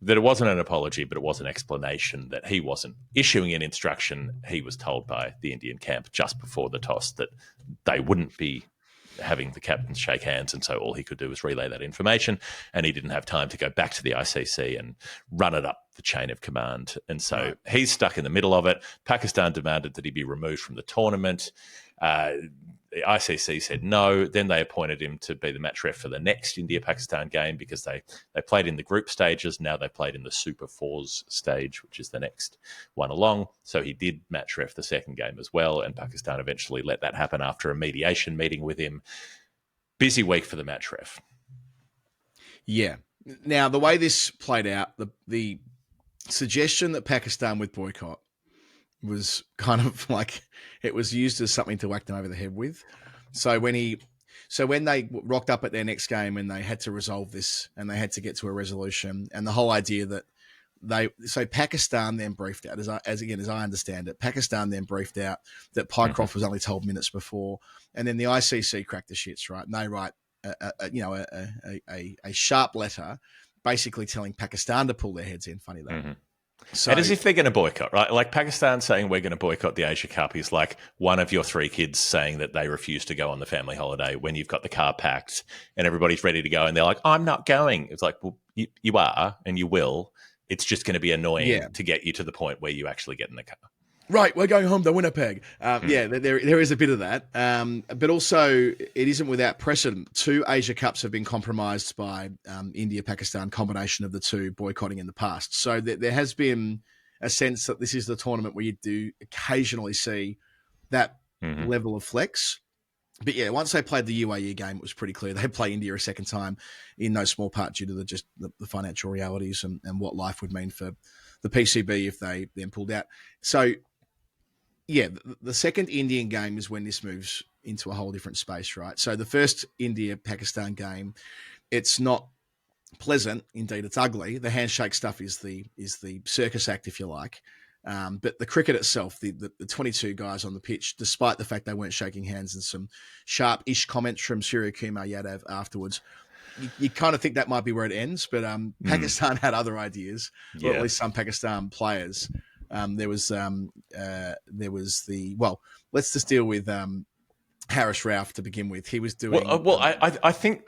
it wasn't an apology, but it was an explanation that he wasn't issuing an instruction. He was told by the Indian camp just before the toss that they wouldn't be having the captains shake hands, and so all he could do was relay that information, and he didn't have time to go back to the ICC and run it up the chain of command. And so he's stuck in the middle of it. Pakistan demanded that he be removed from the tournament. The ICC said no. Then they appointed him to be the match ref for the next India-Pakistan game because they played in the group stages. Now they played in the Super Fours stage, which is the next one along. So he did match ref the second game as well, and Pakistan eventually let that happen after a mediation meeting with him. Busy week for the match ref. Yeah. Now, the way this played out, the suggestion that Pakistan would boycott was kind of like it was used as something to whack them over the head with. So when they rocked up at their next game and they had to resolve this and they had to get to a resolution, and the whole idea that Pakistan then briefed out, as I understand it, Pakistan then briefed out that Pycroft was only told minutes before, and then the ICC cracked the shits, right? And they write a sharp letter basically telling Pakistan to pull their heads in. Funny that. So, and as if they're going to boycott, right? Like Pakistan saying we're going to boycott the Asia Cup is like one of your three kids saying that they refuse to go on the family holiday when you've got the car packed and everybody's ready to go and they're like, I'm not going. It's like, well, you are and you will. It's just going to be annoying to get you to the point where you actually get in the car. Right, we're going home to Winnipeg. Yeah, there is a bit of that. But also, it isn't without precedent. 2 Asia Cups have been compromised by India-Pakistan, combination of the two boycotting in the past. So there has been a sense that this is the tournament where you do occasionally see that level of flex. But yeah, once they played the UAE game, it was pretty clear they'd play India a second time, in no small part due to the financial realities and what life would mean for the PCB if they then pulled out. So yeah, the second Indian game is when this moves into a whole different space, right? So the first India-Pakistan game, it's not pleasant. Indeed, it's ugly. The handshake stuff is the circus act, if you like. But the cricket itself, the 22 guys on the pitch, despite the fact they weren't shaking hands and some sharp-ish comments from Surya Kumar Yadav afterwards, you kind of think that might be where it ends. But Pakistan had other ideas, or at least some Pakistan players. There was let's just deal with Harris Rauf to begin with. He was doing I think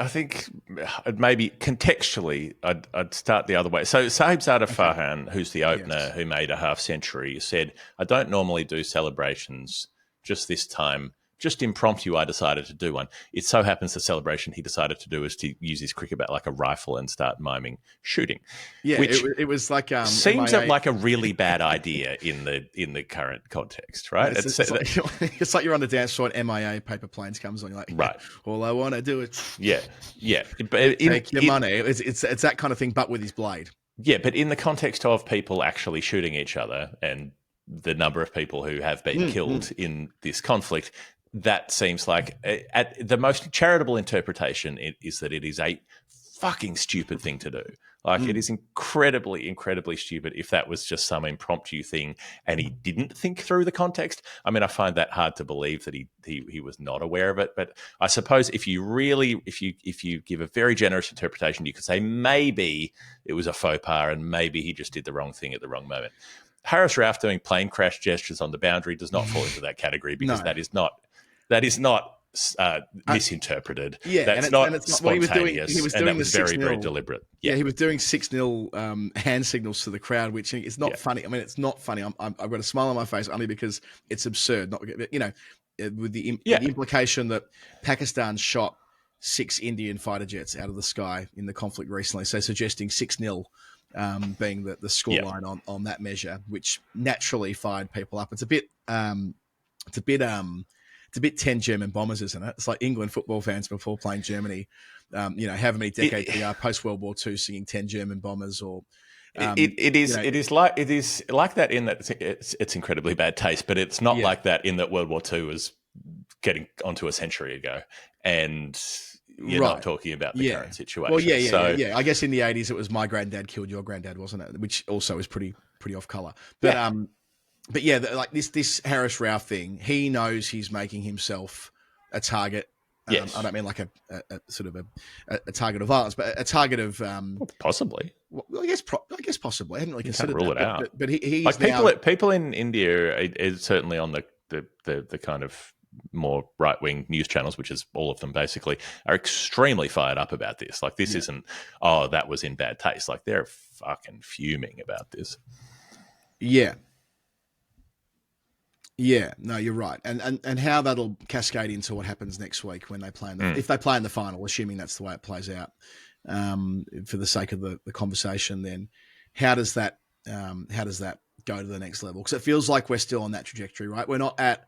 maybe contextually I'd start the other way. So Sahibzada Farhan, who's the opener, who made a half century, said, "I don't normally do celebrations. Just this time, just impromptu, I decided to do one. It so happens the celebration he decided to do is to use his cricket bat like a rifle and start miming shooting." Yeah, which it was like seems MIA. like a really bad idea in the current context, right? It's like you're on the dance floor and MIA Paper Planes comes on. You're like, right. All I want to do is Take your money. It's that kind of thing, but with his blade. Yeah, but in the context of people actually shooting each other and the number of people who have been killed in this conflict, that seems like the most charitable interpretation is that it is a fucking stupid thing to do. Like it is incredibly, incredibly stupid if that was just some impromptu thing and he didn't think through the context. I mean, I find that hard to believe that he was not aware of it. But I suppose if you give a very generous interpretation, you could say maybe it was a faux pas and maybe he just did the wrong thing at the wrong moment. Harris Rauf doing plane crash gestures on the boundary does not fall into that category because that is not misinterpreted. That's not spontaneous. He was doing and that was very, very deliberate. Yeah, he was doing 6-0 hand signals to the crowd, which is not funny. I mean, it's not funny. I've got a smile on my face only because it's absurd. Not with the implication that Pakistan shot 6 Indian fighter jets out of the sky in the conflict recently, so suggesting 6-0 being the scoreline on that measure, which naturally fired people up. It's a bit 10 German bombers, isn't it? It's like England football fans before playing Germany, however many decades we are post World War II singing 10 German bombers or it is like that in that it's incredibly bad taste, but it's not like that in that World War II was getting onto a century ago and you're not talking about the current situation. Well, I guess in the 80s it was my granddad killed your granddad, wasn't it? Which also is pretty off color. But yeah, like this Harris Rauf thing, he knows he's making himself a target. Yes. I don't mean like a sort of a target of violence, but a target of possibly. Well, I guess possibly. I hadn't really considered rule it out. But he's like people in India is certainly on the kind of more right-wing news channels, which is all of them basically, are extremely fired up about this. Like this isn't, that was in bad taste. Like they're fucking fuming about this. Yeah. Yeah, no, you're right, and how that'll cascade into what happens next week when they play if they play in the final, assuming that's the way it plays out. For the sake of the conversation, then how does that go to the next level? Because it feels like we're still on that trajectory, right? We're not at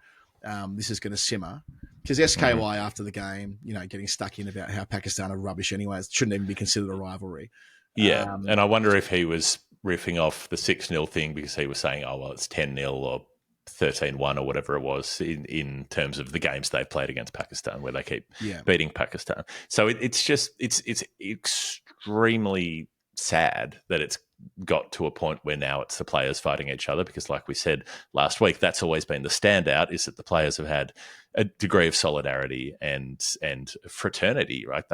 this is going to simmer because SKY after the game, getting stuck in about how Pakistan are rubbish anyway. It shouldn't even be considered a rivalry. Yeah, and I wonder if he was riffing off the 6-0 thing because he was saying, it's 10-0 or 13-1 or whatever it was in terms of the games they've played against Pakistan where they keep beating Pakistan. So it's extremely sad that it's got to a point where now it's the players fighting each other because like we said last week, that's always been the standout is that the players have had a degree of solidarity and fraternity, right?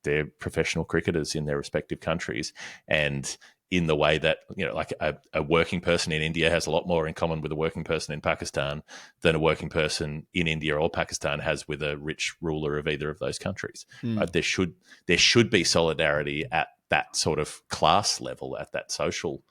They're professional cricketers in their respective countries and in the way that, like a working person in India has a lot more in common with a working person in Pakistan than a working person in India or Pakistan has with a rich ruler of either of those countries. Right? There should be solidarity at that sort of class level, at that social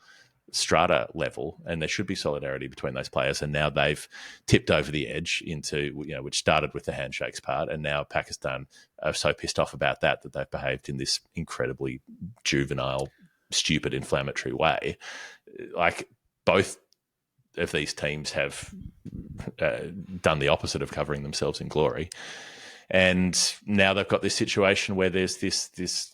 strata level, and there should be solidarity between those players. And now they've tipped over the edge into, which started with the handshakes part, and now Pakistan are so pissed off about that they've behaved in this incredibly juvenile, stupid, inflammatory way. Like, both of these teams have done the opposite of covering themselves in glory, and now they've got this situation where there's this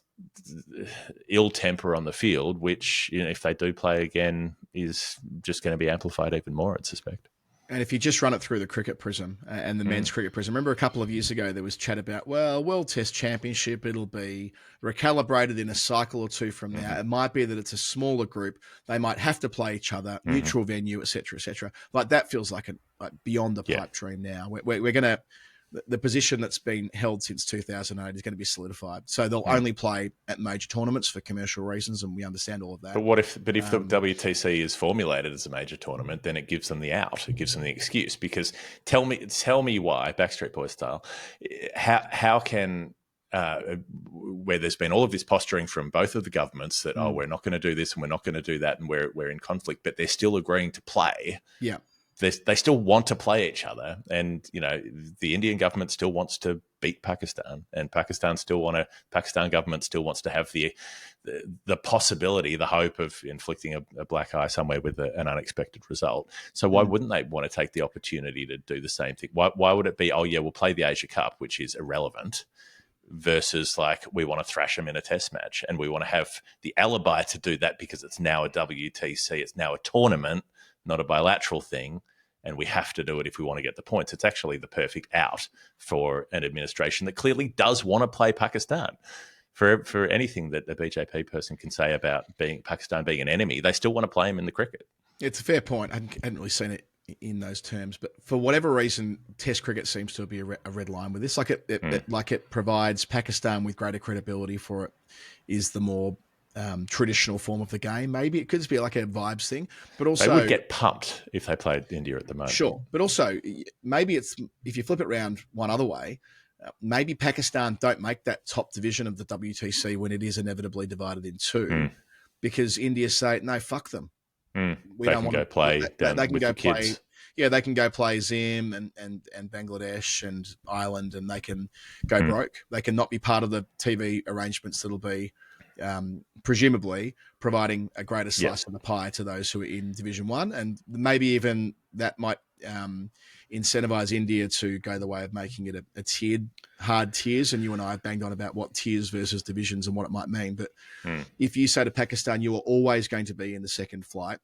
ill temper on the field, which, if they do play again, is just going to be amplified even more, I'd suspect. And if you just run it through the cricket prism and the men's cricket prism, remember a couple of years ago there was chat about, well, World Test Championship, it'll be recalibrated in a cycle or two from now. It might be that it's a smaller group. They might have to play each other, neutral venue, et cetera, et cetera. Like, that feels like beyond the pipe dream now. We're going to... The position that's been held since 2008 is going to be solidified. So they'll only play at major tournaments for commercial reasons, and we understand all of that. But if the WTC is formulated as a major tournament, then it gives them the out. It gives them the excuse. Because tell me why, Backstreet Boys style, how can where there's been all of this posturing from both of the governments that we're not going to do this and we're not going to do that, and we're in conflict, but they're still agreeing to play. Yeah. They still want to play each other, and the Indian government still wants to beat Pakistan, and Pakistan government still wants to have the possibility, the hope of inflicting a black eye somewhere with an unexpected result. So why wouldn't they want to take the opportunity to do the same thing? Why would it be, we'll play the Asia Cup, which is irrelevant, versus like, we want to thrash them in a test match, and we want to have the alibi to do that because it's now a WTC, it's now a tournament, not a bilateral thing, and we have to do it if we want to get the points. It's actually the perfect out for an administration that clearly does want to play Pakistan. For anything that a BJP person can say about Pakistan being an enemy, they still want to play him in the cricket. It's a fair point. I hadn't really seen it in those terms, but for whatever reason, Test cricket seems to be a red line with this. It provides Pakistan with greater credibility for it is the more traditional form of the game. Maybe it could just be like a vibes thing, but also they would get pumped if they played India at the moment. Sure, but also maybe it's, if you flip it around one other way, maybe Pakistan don't make that top division of the WTC when it is inevitably divided in two, because India say, no, fuck them. They can go play. They can go play. Kids. Yeah, they can go play Zim and Bangladesh and Ireland, and they can go broke. They can not be part of the TV arrangements that'll be presumably providing a greater slice of the pie to those who are in Division 1, and maybe even that might incentivize India to go the way of making it a tiered, hard tiers. And you and I have banged on about what tiers versus divisions and what it might mean. But if you say to Pakistan, you are always going to be in the second flight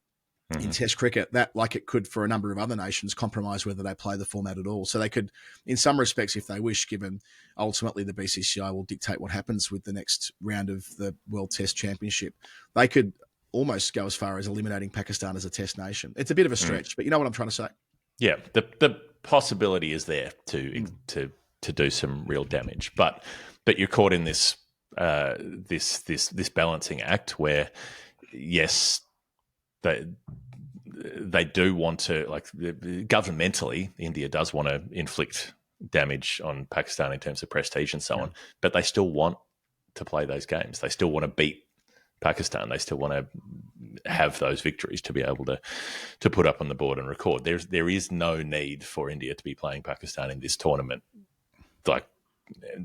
in Test cricket, that, like it could for a number of other nations, compromise whether they play the format at all. So they could, in some respects, if they wish, given ultimately the BCCI will dictate what happens with the next round of the World Test Championship, they could almost go as far as eliminating Pakistan as a Test nation. It's a bit of a stretch, but you know what I'm trying to say. Yeah, the possibility is there to do some real damage, but you're caught in this this balancing act where, yes, they do want to, like, governmentally, India does want to inflict damage on Pakistan in terms of prestige and so on, but they still want to play those games. They still want to beat Pakistan. They still want to have those victories to be able to put up on the board and record. There is no need for India to be playing Pakistan in this tournament, like,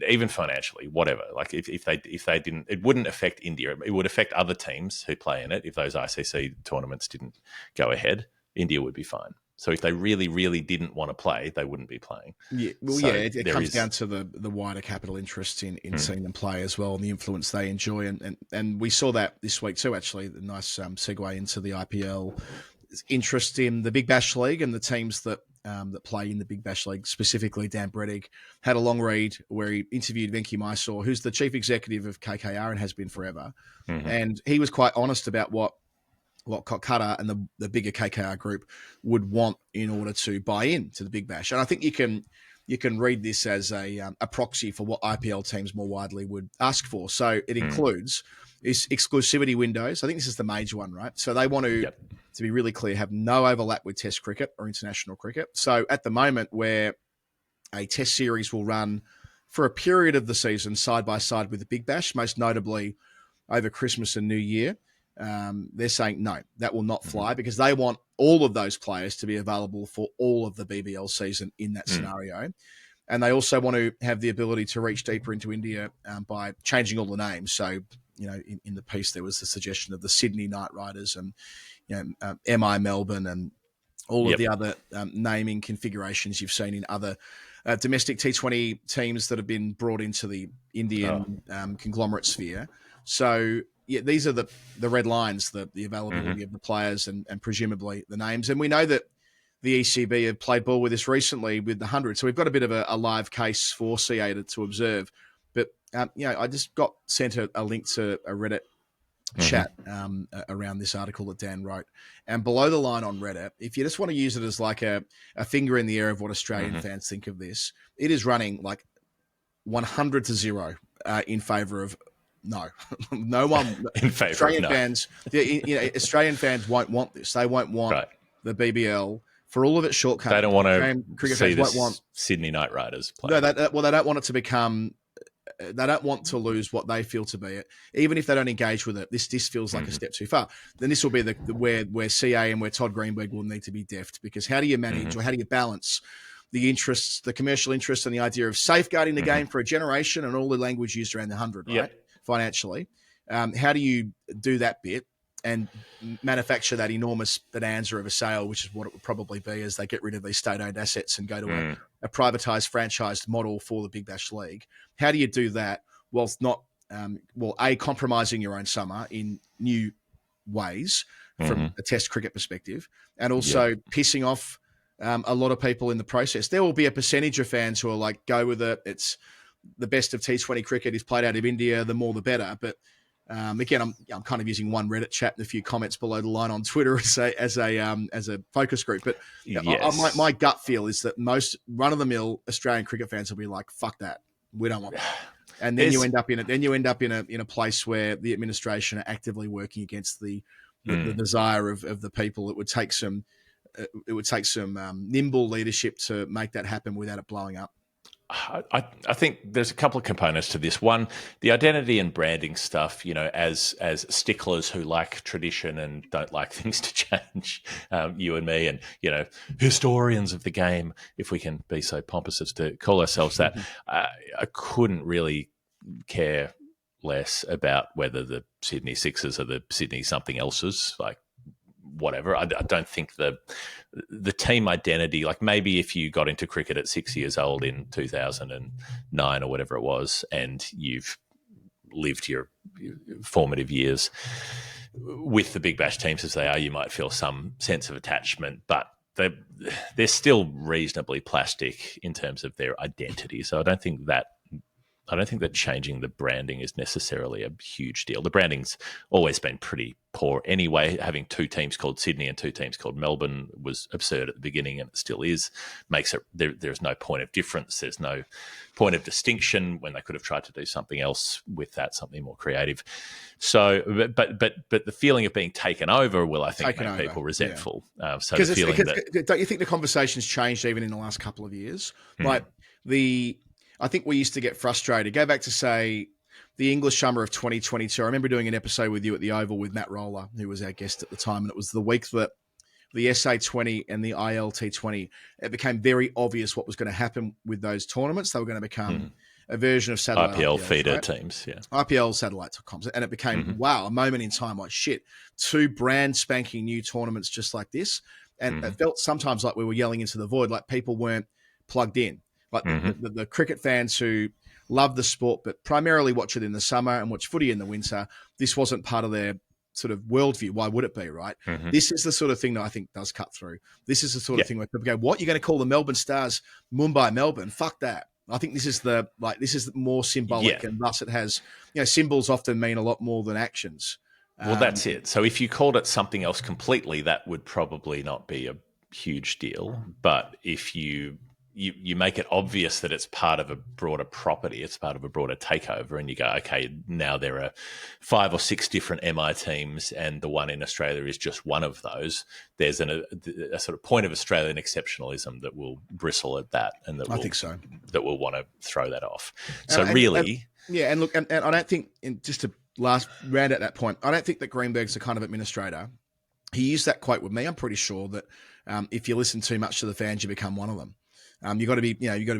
even financially, whatever. Like, if they didn't, it wouldn't affect India. It would affect other teams who play in it. If those ICC tournaments didn't go ahead, India would be fine. So if they really, really didn't want to play, they wouldn't be playing. Yeah, well, so it comes down to the wider capital interest in seeing them play as well, and the influence they enjoy. And we saw that this week too, actually. The nice segue into the IPL interest in the Big Bash League and the teams that play in the Big Bash League, specifically Dan Brettig, had a long read where he interviewed Venki Mysore, who's the chief executive of KKR and has been forever. And he was quite honest about what Qatar and the bigger KKR group would want in order to buy in to the Big Bash. And I think you can read this as a proxy for what IPL teams more widely would ask for. So it includes is exclusivity windows. I think this is the major one, right? So they want to be really clear, have no overlap with Test cricket or international cricket. So at the moment, where a Test series will run for a period of the season side by side with the Big Bash, most notably over Christmas and New Year, they're saying no, that will not fly because they want all of those players to be available for all of the BBL season in that scenario. And they also want to have the ability to reach deeper into India by changing all the names. So, in the piece, there was the suggestion of the Sydney Knight Riders and, MI Melbourne and all of the other naming configurations you've seen in other domestic T20 teams that have been brought into the Indian conglomerate sphere. So, these are the red lines, the availability of the players and presumably the names. And we know that the ECB have played ball with this recently with the 100. So we've got a bit of a live case for CA to observe. But, I just got sent a link to a Reddit chat around this article that Dan wrote. And below the line on Reddit, if you just want to use it as like a finger in the air of what Australian fans think of this, it is running like 100-0 in favour of no. No one in favour Australian of no. fans. Australian fans won't want this. They won't want the BBL for all of its shortcomings. They don't want to cricket see fans this Sydney Knight Riders play. No, they don't want it to become. They don't want to lose what they feel to be it, even if they don't engage with it. This feels like a step too far. Then this will be where CA and where Todd Greenberg will need to be deft, because how do you manage or how do you balance the interests, the commercial interests, and the idea of safeguarding the game for a generation and all the language used around the 100, right? Financially, how do you do that bit and manufacture that enormous bonanza of a sale, which is what it would probably be as they get rid of these state-owned assets and go to a privatised, franchised model for the Big Bash League? How do you do that whilst not, compromising your own summer in new ways from a Test cricket perspective, and also pissing off a lot of people in the process? There will be a percentage of fans who are like, go with it. It's the best of T20 cricket is played out of India. The more, the better. But again, I'm kind of using one Reddit chat and a few comments below the line on Twitter as a focus group. But my gut feel is that most run-of-the-mill Australian cricket fans will be like, "Fuck that, we don't want that." And then you end up in a place where the administration are actively working against the desire of the people. It would take some nimble leadership to make that happen without it blowing up. I think there's a couple of components to this. One, the identity and branding stuff, as sticklers who like tradition and don't like things to change, you and me and, historians of the game, if we can be so pompous as to call ourselves that, I couldn't really care less about whether the Sydney Sixers are the Sydney something else's, like, whatever. I don't think the team identity, like maybe if you got into cricket at 6 years old in 2009 or whatever it was, and you've lived your formative years with the Big Bash teams as they are, you might feel some sense of attachment, but they're still reasonably plastic in terms of their identity. So I don't think that changing the branding is necessarily a huge deal. The branding's always been pretty poor anyway. Having two teams called Sydney and two teams called Melbourne was absurd at the beginning, and it still is. Makes it there's no point of difference. There's no point of distinction when they could have tried to do something else with that, something more creative. So, but the feeling of being taken over will, I think, make people resentful. Don't you think the conversation's changed even in the last couple of years? I think we used to get frustrated. Go back to, say, the English summer of 2022. I remember doing an episode with you at the Oval with Matt Roller, who was our guest at the time, and it was the week that the SA20 and the IL T20, it became very obvious what was going to happen with those tournaments. They were going to become a version of satellite IPL IPLs, feeder right? teams, IPL satellite comms. And it became, wow, a moment in time, like shit, two brand spanking new tournaments just like this. And it felt sometimes like we were yelling into the void, like people weren't plugged in. Like the cricket fans who love the sport, but primarily watch it in the summer and watch footy in the winter, this wasn't part of their sort of worldview. Why would it be, right? This is the sort of thing that I think does cut through. This is the sort of thing where people go, what, you're going to call the Melbourne Stars Mumbai Melbourne? Fuck that. I think this is more symbolic, and thus it has, symbols often mean a lot more than actions. Well, that's it. So if you called it something else completely, that would probably not be a huge deal. But if you make it obvious that it's part of a broader property, it's part of a broader takeover, and you go, okay, now there are 5 or 6 different MI teams, and the one in Australia is just one of those. There's a sort of point of Australian exceptionalism that will bristle at that, and I think will want to throw that off. And look, and I don't think, just to last round at that point, I don't think that Greenberg's the kind of administrator. He used that quote with me. I'm pretty sure that if you listen too much to the fans, you become one of them. You got to be,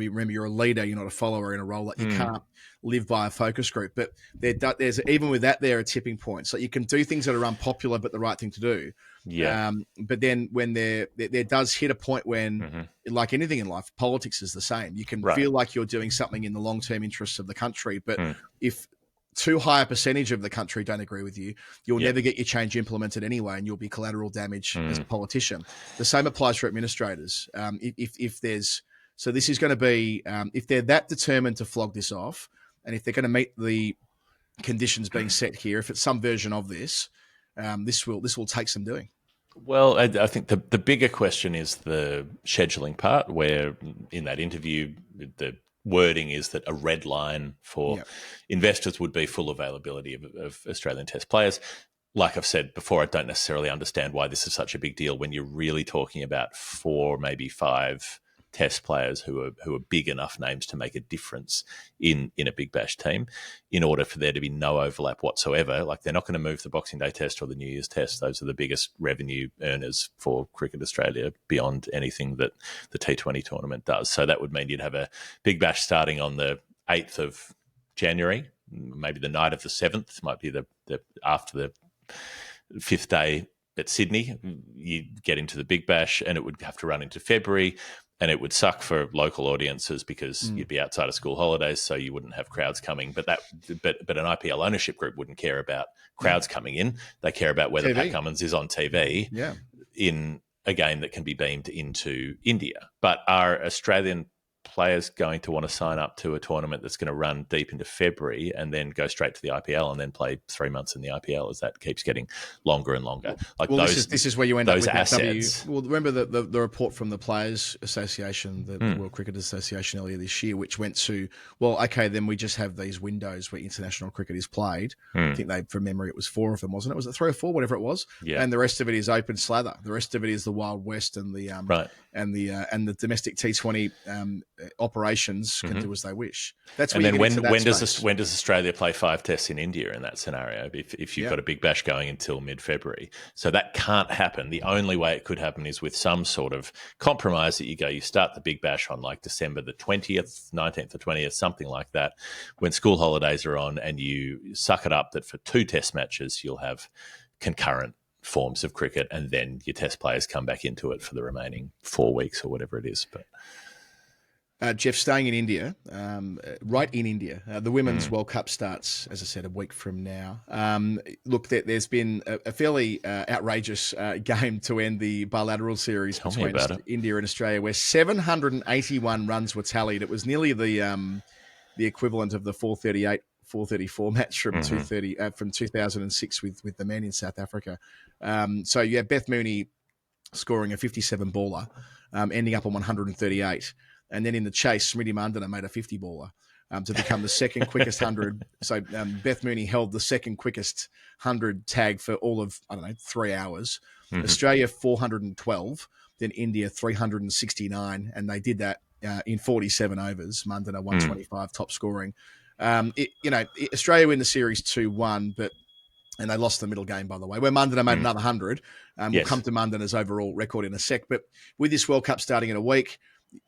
remember, you're a leader. You're not a follower in a role. That you can't live by a focus group. But there's even with that, there are tipping points. So you can do things that are unpopular, but the right thing to do. Yeah. But then when there does hit a point when, like anything in life, politics is the same. You can feel like you're doing something in the long-term interests of the country, but if too high a percentage of the country don't agree with you, you'll never get your change implemented anyway, and you'll be collateral damage as a politician. The same applies for administrators. If there's, so this is going to be, if they're that determined to flog this off, and if they're going to meet the conditions being set here, if it's some version of this, this will take some doing. Well, I think the bigger question is the scheduling part, where in that interview, the wording is that a red line for investors would be full availability of Australian Test players. Like I've said before, I don't necessarily understand why this is such a big deal when you're really talking about 4, maybe 5 Test players who are big enough names to make a difference in a Big Bash team, in order for there to be no overlap whatsoever. Like, they're not going to move the Boxing Day Test or the New Year's Test. Those are the biggest revenue earners for Cricket Australia beyond anything that the T20 tournament does. So that would mean you'd have a Big Bash starting on the 8th of January, maybe the night of the 7th, might be the after the 5th day at Sydney. You get into the Big Bash, and it would have to run into February. And it would suck for local audiences because you'd be outside of school holidays, so you wouldn't have crowds coming. But an IPL ownership group wouldn't care about crowds coming in. They care about whether Pat Cummins is on TV in a game that can be beamed into India. But are Australian players going to want to sign up to a tournament that's going to run deep into February and then go straight to the IPL and then play 3 months in the IPL as that keeps getting longer and longer? This is where you end up with assets. Well, remember the report from the Players Association, the World Cricket Association earlier this year, which went to, then we just have these windows where international cricket is played. I think from memory, it was 4 of them, wasn't it? Was it 3 or 4, whatever it was? Yeah. And the rest of it is open slather. The rest of it is the Wild West and the and the domestic T20 operations can do as they wish. That's when does Australia play 5 tests in India in that scenario? If you've got a Big Bash going until mid-February, so that can't happen. The only way it could happen is with some sort of compromise that you start the Big Bash on like December the 20th, 19th or 20th, something like that, when school holidays are on, and you suck it up that for 2 test matches you'll have concurrent forms of cricket, and then your test players come back into it for the remaining 4 weeks or whatever it is. But Jeff, staying in India, right in India, the Women's World Cup starts, as I said, a week from now. Look, there's been a fairly outrageous game to end the bilateral series between India and Australia, where 781 runs were tallied. It was nearly the equivalent of the 434 match from 2006 with the men in South Africa. So you had Beth Mooney scoring a 57 baller, ending up on 138. And then in the chase, Smriti Mandana made a 50 baller to become the second quickest 100. So Beth Mooney held the second quickest 100 tag for all of, 3 hours. Australia 412, then India 369, and they did that in 47 overs. Mandana 125 top scoring. Australia win the series 2-1, and they lost the middle game, by the way, where Mandana made another 100. We'll come to Mandana's overall record in a sec. But with this World Cup starting in a week,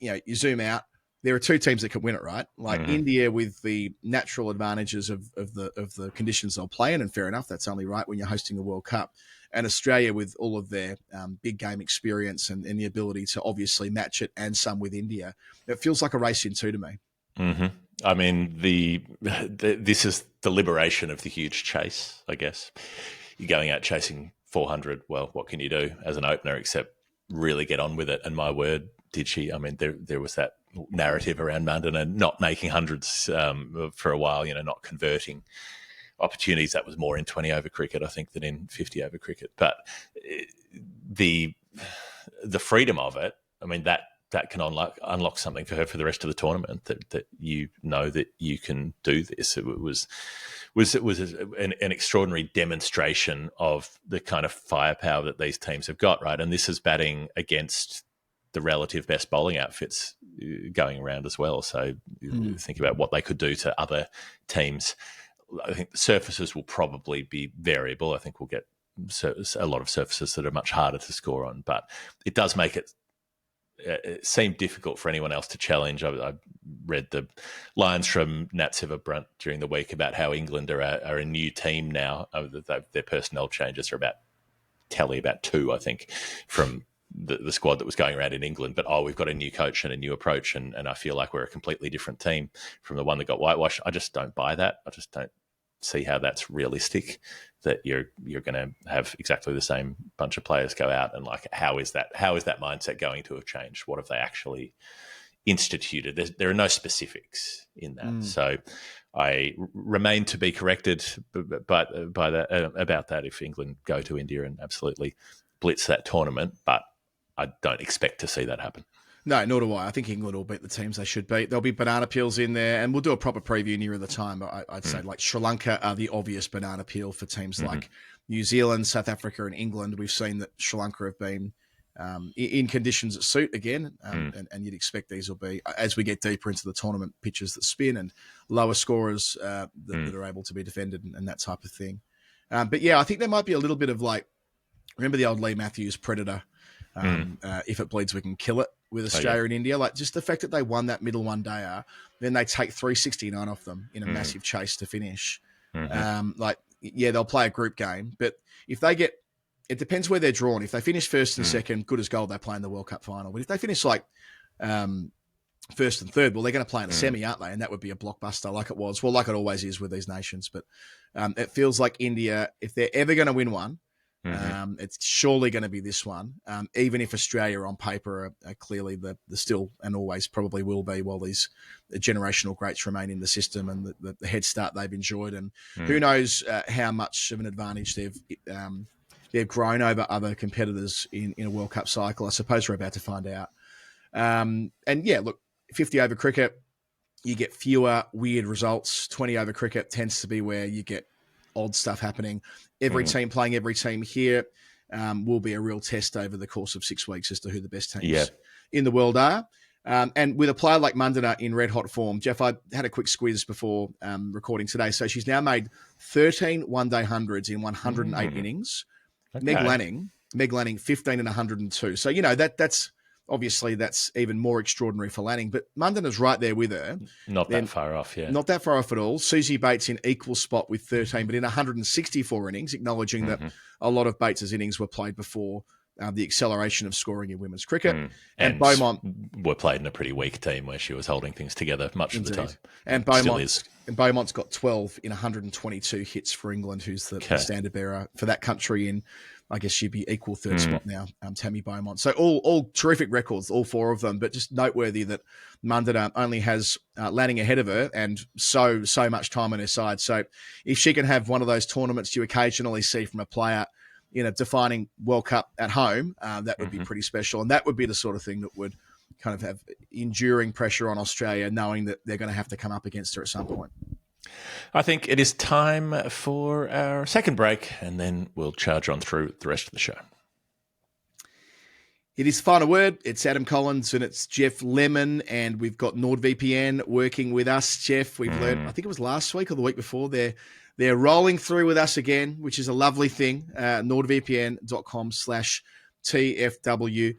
you zoom out, there are 2 teams that can win it, right? Like India with the natural advantages of the conditions they'll play in, and fair enough, that's only right when you're hosting a World Cup. And Australia with all of their big game experience and the ability to obviously match it, and some with India. It feels like a race in 2 to me. I mean, this is the liberation of the huge chase, I guess. You're going out chasing 400. Well, what can you do as an opener except really get on with it? And my word, did she. I mean, there was that narrative around Mandana not making hundreds for a while, not converting opportunities. That was more in 20-over cricket, I think, than in 50-over cricket. But the freedom of it, I mean, that can unlock something for her for the rest of the tournament, that that you can do this. It was an extraordinary demonstration of the kind of firepower that these teams have got, right? And this is batting against the relative best bowling outfits going around as well. So think about what they could do to other teams I think the surfaces will probably be variable. I think we'll get a lot of surfaces that are much harder to score on, but it does make it seem difficult for anyone else to challenge. I read the lines from Nat Sciver-Brunt during the week about how England are a new team now. Their personnel changes are about 2, I think, from the squad that was going around in England. But, we've got a new coach and a new approach, and I feel like we're a completely different team from the one that got whitewashed. I just don't buy that. I just don't see how that's realistic, that you're going to have exactly the same bunch of players go out, and like how is that mindset going to have changed? What have they actually instituted? There are no specifics in that. So I remain to be corrected by that about that if England go to India and absolutely blitz that tournament, but I don't expect to see that happen. No, nor do I. I think England will beat the teams they should beat. There'll be banana peels in there, and we'll do a proper preview nearer the time. But I'd say like Sri Lanka are the obvious banana peel for teams like New Zealand, South Africa, and England. We've seen that Sri Lanka have been in conditions that suit again, and you'd expect these will be, as we get deeper into the tournament, pitches that spin and lower scorers that are able to be defended and that type of thing. But yeah, I think there might be a little bit of like, remember the old Lee Matthews Predator? If it bleeds, we can kill it with Australia and India. Like just the fact that they won that middle one-dayer, then they take 369 off them in a massive chase to finish. They'll play a group game, but if they get, it depends where they're drawn. If they finish first and second, good as gold, they play in the World Cup final. But if they finish like first and third, well, they're going to play in a semi, aren't they? And that would be a blockbuster like it was. Well, like it always is with these nations. But it feels like India, if they're ever going to win one, it's surely going to be this one, even if Australia on paper are clearly the still and always probably will be while these generational greats remain in the system and the head start they've enjoyed. And who knows how much of an advantage they've grown over other competitors in a World Cup cycle. I suppose we're about to find out. And yeah, look, 50 over cricket, you get fewer weird results. 20 over cricket tends to be where you get odd stuff happening. Every team playing every team here will be a real test over the course of 6 weeks as to who the best teams in the world are. And with a player like Mandana in red hot form, Jeff, I had a quick squiz before recording today. So she's now made 13 one-day hundreds in 108 innings. Okay. Meg Lanning, 15 and 102. So, that's obviously that's even more extraordinary for Lanning, but Mandana's right there with her. Not that far off, yeah. Not that far off at all. Susie Bates in equal spot with 13, but in 164 innings, acknowledging that a lot of Bates's innings were played before the acceleration of scoring in women's cricket. And Beaumont were played in a pretty weak team where she was holding things together much of the time. And Beaumont's got 12 in 122 hits for England, who's the standard bearer for that country in, I guess she'd be equal third spot now, Tammy Beaumont. So all terrific records, all four of them, but just noteworthy that Mandana only has Lanning ahead of her and so much time on her side. So if she can have one of those tournaments you occasionally see from a player in a defining World Cup at home, that would be pretty special. And that would be the sort of thing that would kind of have enduring pressure on Australia, knowing that they're going to have to come up against her at some point. I think it is time for our second break, and then we'll charge on through the rest of the show. It is Final Word. It's Adam Collins and it's Jeff Lemon, and we've got NordVPN working with us. Jeff, we've learned, I think it was last week or the week before, they're rolling through with us again, which is a lovely thing. NordVPN.com/TFW.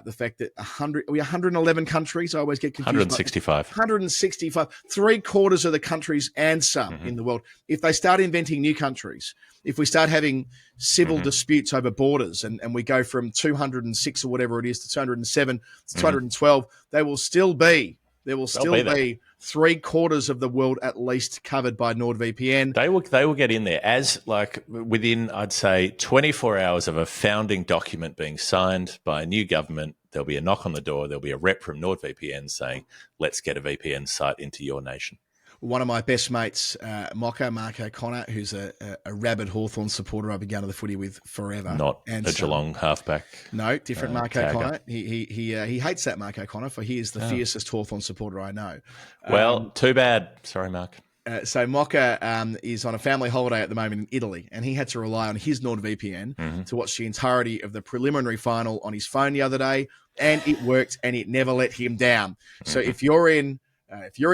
The fact that 111 countries, I always get confused. 165. 165. 3/4 of the countries and some in the world. If they start inventing new countries, if we start having civil disputes over borders and we go from 206 or whatever it is to 207 to 212, there will still be 3/4 of the world at least covered by NordVPN. They will get in there as like within, I'd say, 24 hours of a founding document being signed by a new government. There'll be a knock on the door. There'll be a rep from NordVPN saying, "Let's get a VPN site into your nation." One of my best mates, Mark O'Connor, who's a rabid Hawthorn supporter I've been going to the footy with forever. Not a Geelong halfback. No, different Mark O'Connor. He hates that Mark O'Connor, for he is the fiercest Hawthorn supporter I know. Well, too bad. Sorry, Mark. So Mocha is on a family holiday at the moment in Italy, and he had to rely on his NordVPN to watch the entirety of the preliminary final on his phone the other day, and it worked, and it never let him down. So if you're in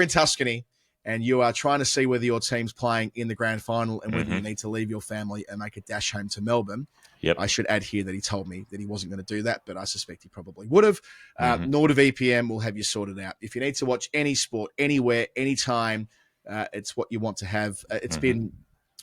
Tuscany and you are trying to see whether your team's playing in the grand final and whether Mm-hmm. you need to leave your family and make a dash home to Melbourne. Yep. I should add here that he told me that he wasn't going to do that, but I suspect he probably would have. Mm-hmm. NordVPN will have you sorted out. If you need to watch any sport, anywhere, anytime, it's what you want to have. It's been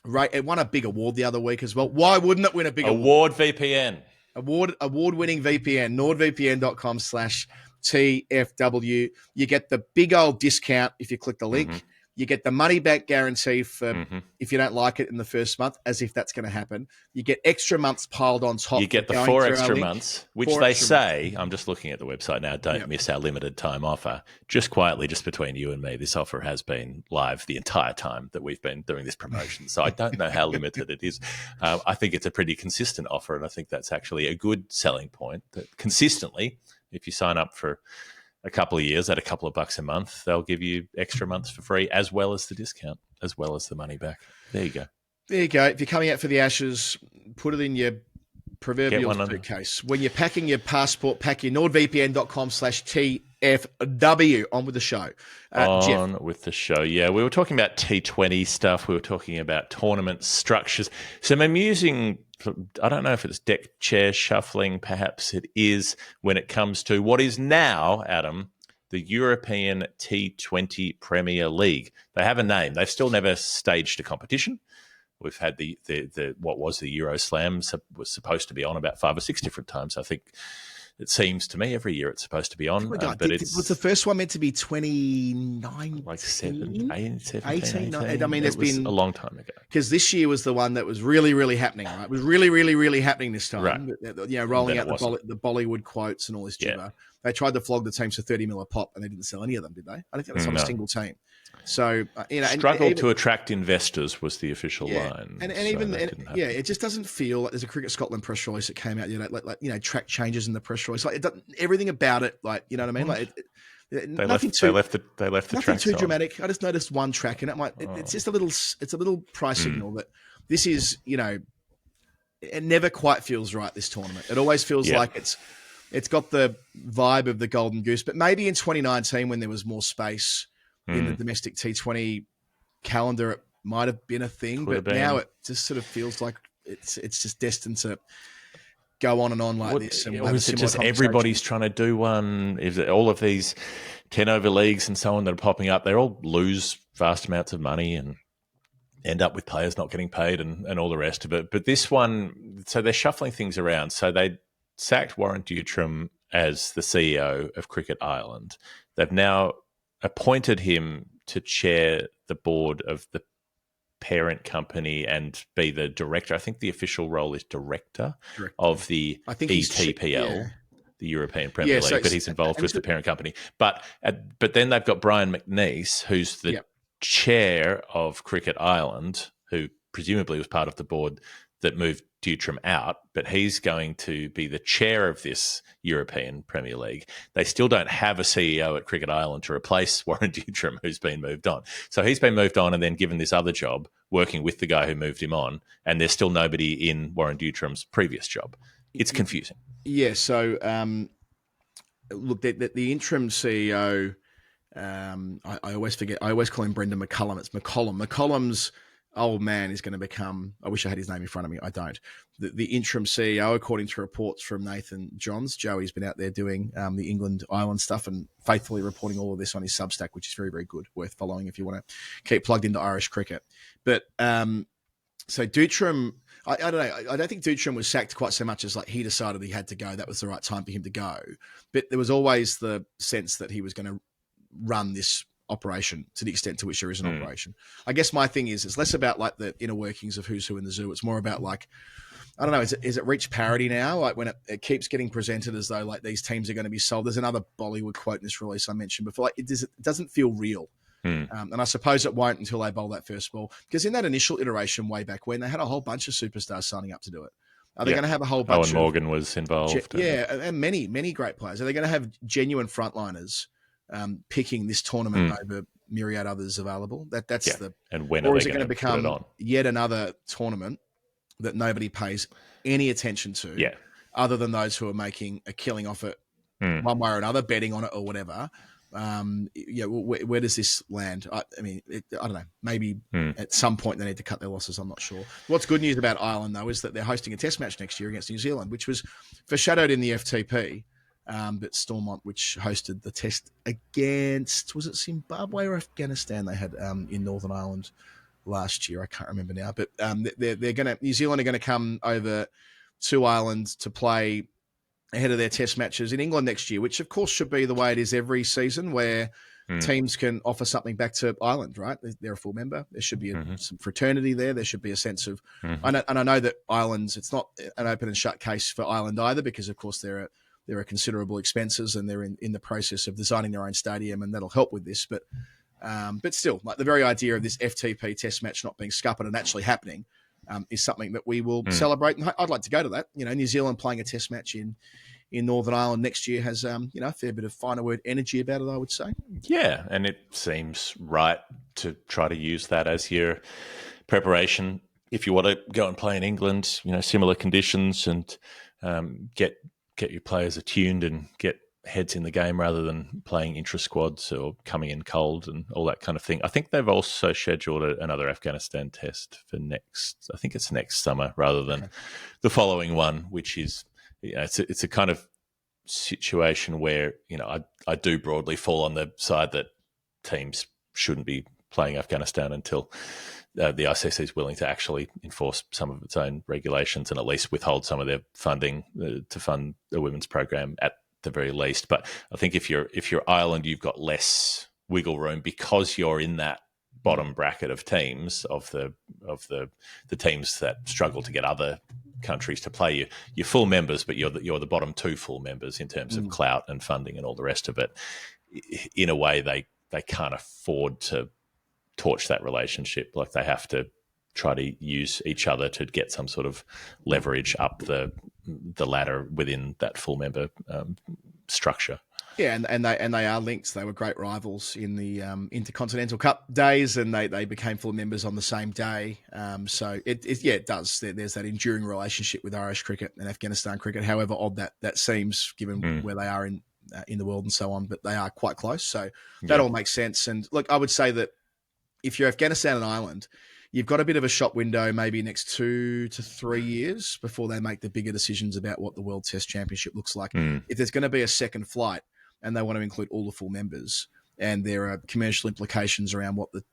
right. It won a big award the other week as well. Why wouldn't it win a big award? VPN. Award-winning VPN, nordvpn.com/TFW. You get the big old discount if you click the link. Mm-hmm. You get the money back guarantee for if you don't like it in the first month, as if that's going to happen. You get extra months piled on top. You get the 4 extra months, which they say, I'm just looking at the website now, don't miss our limited time offer. Just quietly, just between you and me, this offer has been live the entire time that we've been doing this promotion. So I don't know how limited it is. I think it's a pretty consistent offer, and I think that's actually a good selling point. That consistently, if you sign up for a couple of years at a couple of bucks a month, they'll give you extra months for free, as well as the discount, as well as the money back. There you go. There you go. If you're coming out for the Ashes, put it in your proverbial suitcase. When you're packing your passport, pack your nordvpn.com/TFW. On with the show. Jeff. With the show. Yeah, we were talking about T20 stuff. We were talking about tournament structures. Some amusing, I don't know if it's deck chair shuffling, perhaps it is, when it comes to what is now, Adam, the European T20 Premier League. They have a name. They've still never staged a competition. We've had the what was the Euro Slam, was supposed to be on about 5 or 6 different times. I think it seems to me every year it's supposed to be on. Was the first one meant to be 2019? Like 18. I mean, it's been a long time ago. Because this year was the one that was really, really happening, right? It was really, really, really happening this time. Right. You know, rolling out the Bollywood quotes and all this jibber. They tried to flog the teams for 30 mil a pop, and they didn't sell any of them, did they? I don't think that's on a single team. So, struggled to attract investors was the official line. It just doesn't feel like there's a Cricket Scotland press release that came out, like track changes in the press release. Like it doesn't, everything about it, like, you know what I mean? Like they left the nothing track too dramatic. I just noticed one track, and it's just a little price signal that this is, it never quite feels right, this tournament. It always feels like it's got the vibe of the Golden Goose, but maybe in 2019 when there was more space in the domestic T20 calendar, it might have been a thing, now it just sort of feels like it's just destined to go on and on like this. And is it just everybody's trying to do one? Is it all of these 10 over leagues and so on that are popping up? They all lose vast amounts of money and end up with players not getting paid and all the rest of it. But this one, so they're shuffling things around. So they sacked Warren Dutram as the CEO of Cricket Ireland. They've now appointed him to chair the board of the parent company and be the director. I think the official role is director. of the ETPL, the European Premier League, but he's involved with the parent company. But then they've got Brian McNeice, who's the chair of Cricket Ireland, who presumably was part of the board that moved Dutram out, but he's going to be the chair of this European Premier League. They still don't have a CEO at Cricket Ireland to replace Warren Dutram, who's been moved on. So he's been moved on and then given this other job, working with the guy who moved him on, and there's still nobody in Warren Dutram's previous job. It's confusing. Yeah, so look, the interim CEO, I always forget, I always call him Brendan McCullum. It's McCollum. McCollum's old man is going to become, I wish I had his name in front of me, I don't. The interim CEO, according to reports from Nathan Johns, Joey's been out there doing the England-Ireland stuff and faithfully reporting all of this on his Substack, which is very, very good, worth following if you want to keep plugged into Irish cricket. But so Dutram, I don't know, I don't think Dutram was sacked quite so much as like he decided he had to go. That was the right time for him to go. But there was always the sense that he was going to run this operation to the extent to which there is an operation. I guess my thing is, it's less about like the inner workings of who's who in the zoo. It's more about like, I don't know, is it reached parity now? Like when it keeps getting presented as though like these teams are going to be sold. There's another Bollywood quote in this release I mentioned before. Like it doesn't feel real. And I suppose it won't until they bowl that first ball. Because in that initial iteration way back when, they had a whole bunch of superstars signing up to do it. Are they going to have a whole bunch Owen Morgan was involved. And many great players. Are they going to have genuine frontliners picking this tournament over myriad others available? And when or are is they it going to become yet another tournament that nobody pays any attention to, other than those who are making a killing off it one way or another, betting on it or whatever? Where does this land? I don't know. Maybe at some point they need to cut their losses. I'm not sure. What's good news about Ireland, though, is that they're hosting a test match next year against New Zealand, which was foreshadowed in the FTP. But Stormont, which hosted the test against, was it Zimbabwe or Afghanistan they had in Northern Ireland last year? I can't remember now. But New Zealand are going to come over to Ireland to play ahead of their test matches in England next year, which of course should be the way it is every season, where teams can offer something back to Ireland, right? They're a full member. There should be some fraternity there. There should be a sense of, and I know that Ireland's, it's not an open and shut case for Ireland either, because of course there are considerable expenses, and they're in the process of designing their own stadium, and that'll help with this. But still, like the very idea of this FTP test match not being scuppered and actually happening is something that we will celebrate. And I'd like to go to that. New Zealand playing a test match in Northern Ireland next year has a fair bit of finer word energy about it, I would say. Yeah, and it seems right to try to use that as your preparation if you want to go and play in England. Similar conditions, and get your players attuned and get heads in the game rather than playing intra-squads or coming in cold and all that kind of thing. I think they've also scheduled another Afghanistan test for next summer rather than the following one, which is, it's a kind of situation where, I do broadly fall on the side that teams shouldn't be playing Afghanistan until the ICC is willing to actually enforce some of its own regulations and at least withhold some of their funding to fund the women's program at the very least. But I think if you're Ireland, you've got less wiggle room because you're in that bottom bracket of teams of the teams that struggle to get other countries to play you. You're full members, but you're the bottom two full members in terms of clout and funding and all the rest of it. In a way, they can't afford to torch that relationship. Like, they have to try to use each other to get some sort of leverage up the ladder within that full member structure. Yeah, and they are linked. They were great rivals in the Intercontinental Cup days, and they became full members on the same day. So it does. There's that enduring relationship with Irish cricket and Afghanistan cricket. However odd that seems, given where they are in the world and so on, but they are quite close. So that all makes sense. And look, I would say that if you're Afghanistan and Ireland, you've got a bit of a shop window, maybe next 2 to 3 years before they make the bigger decisions about what the World Test Championship looks like. If there's going to be a second flight and they want to include all the full members, and there are commercial implications around what the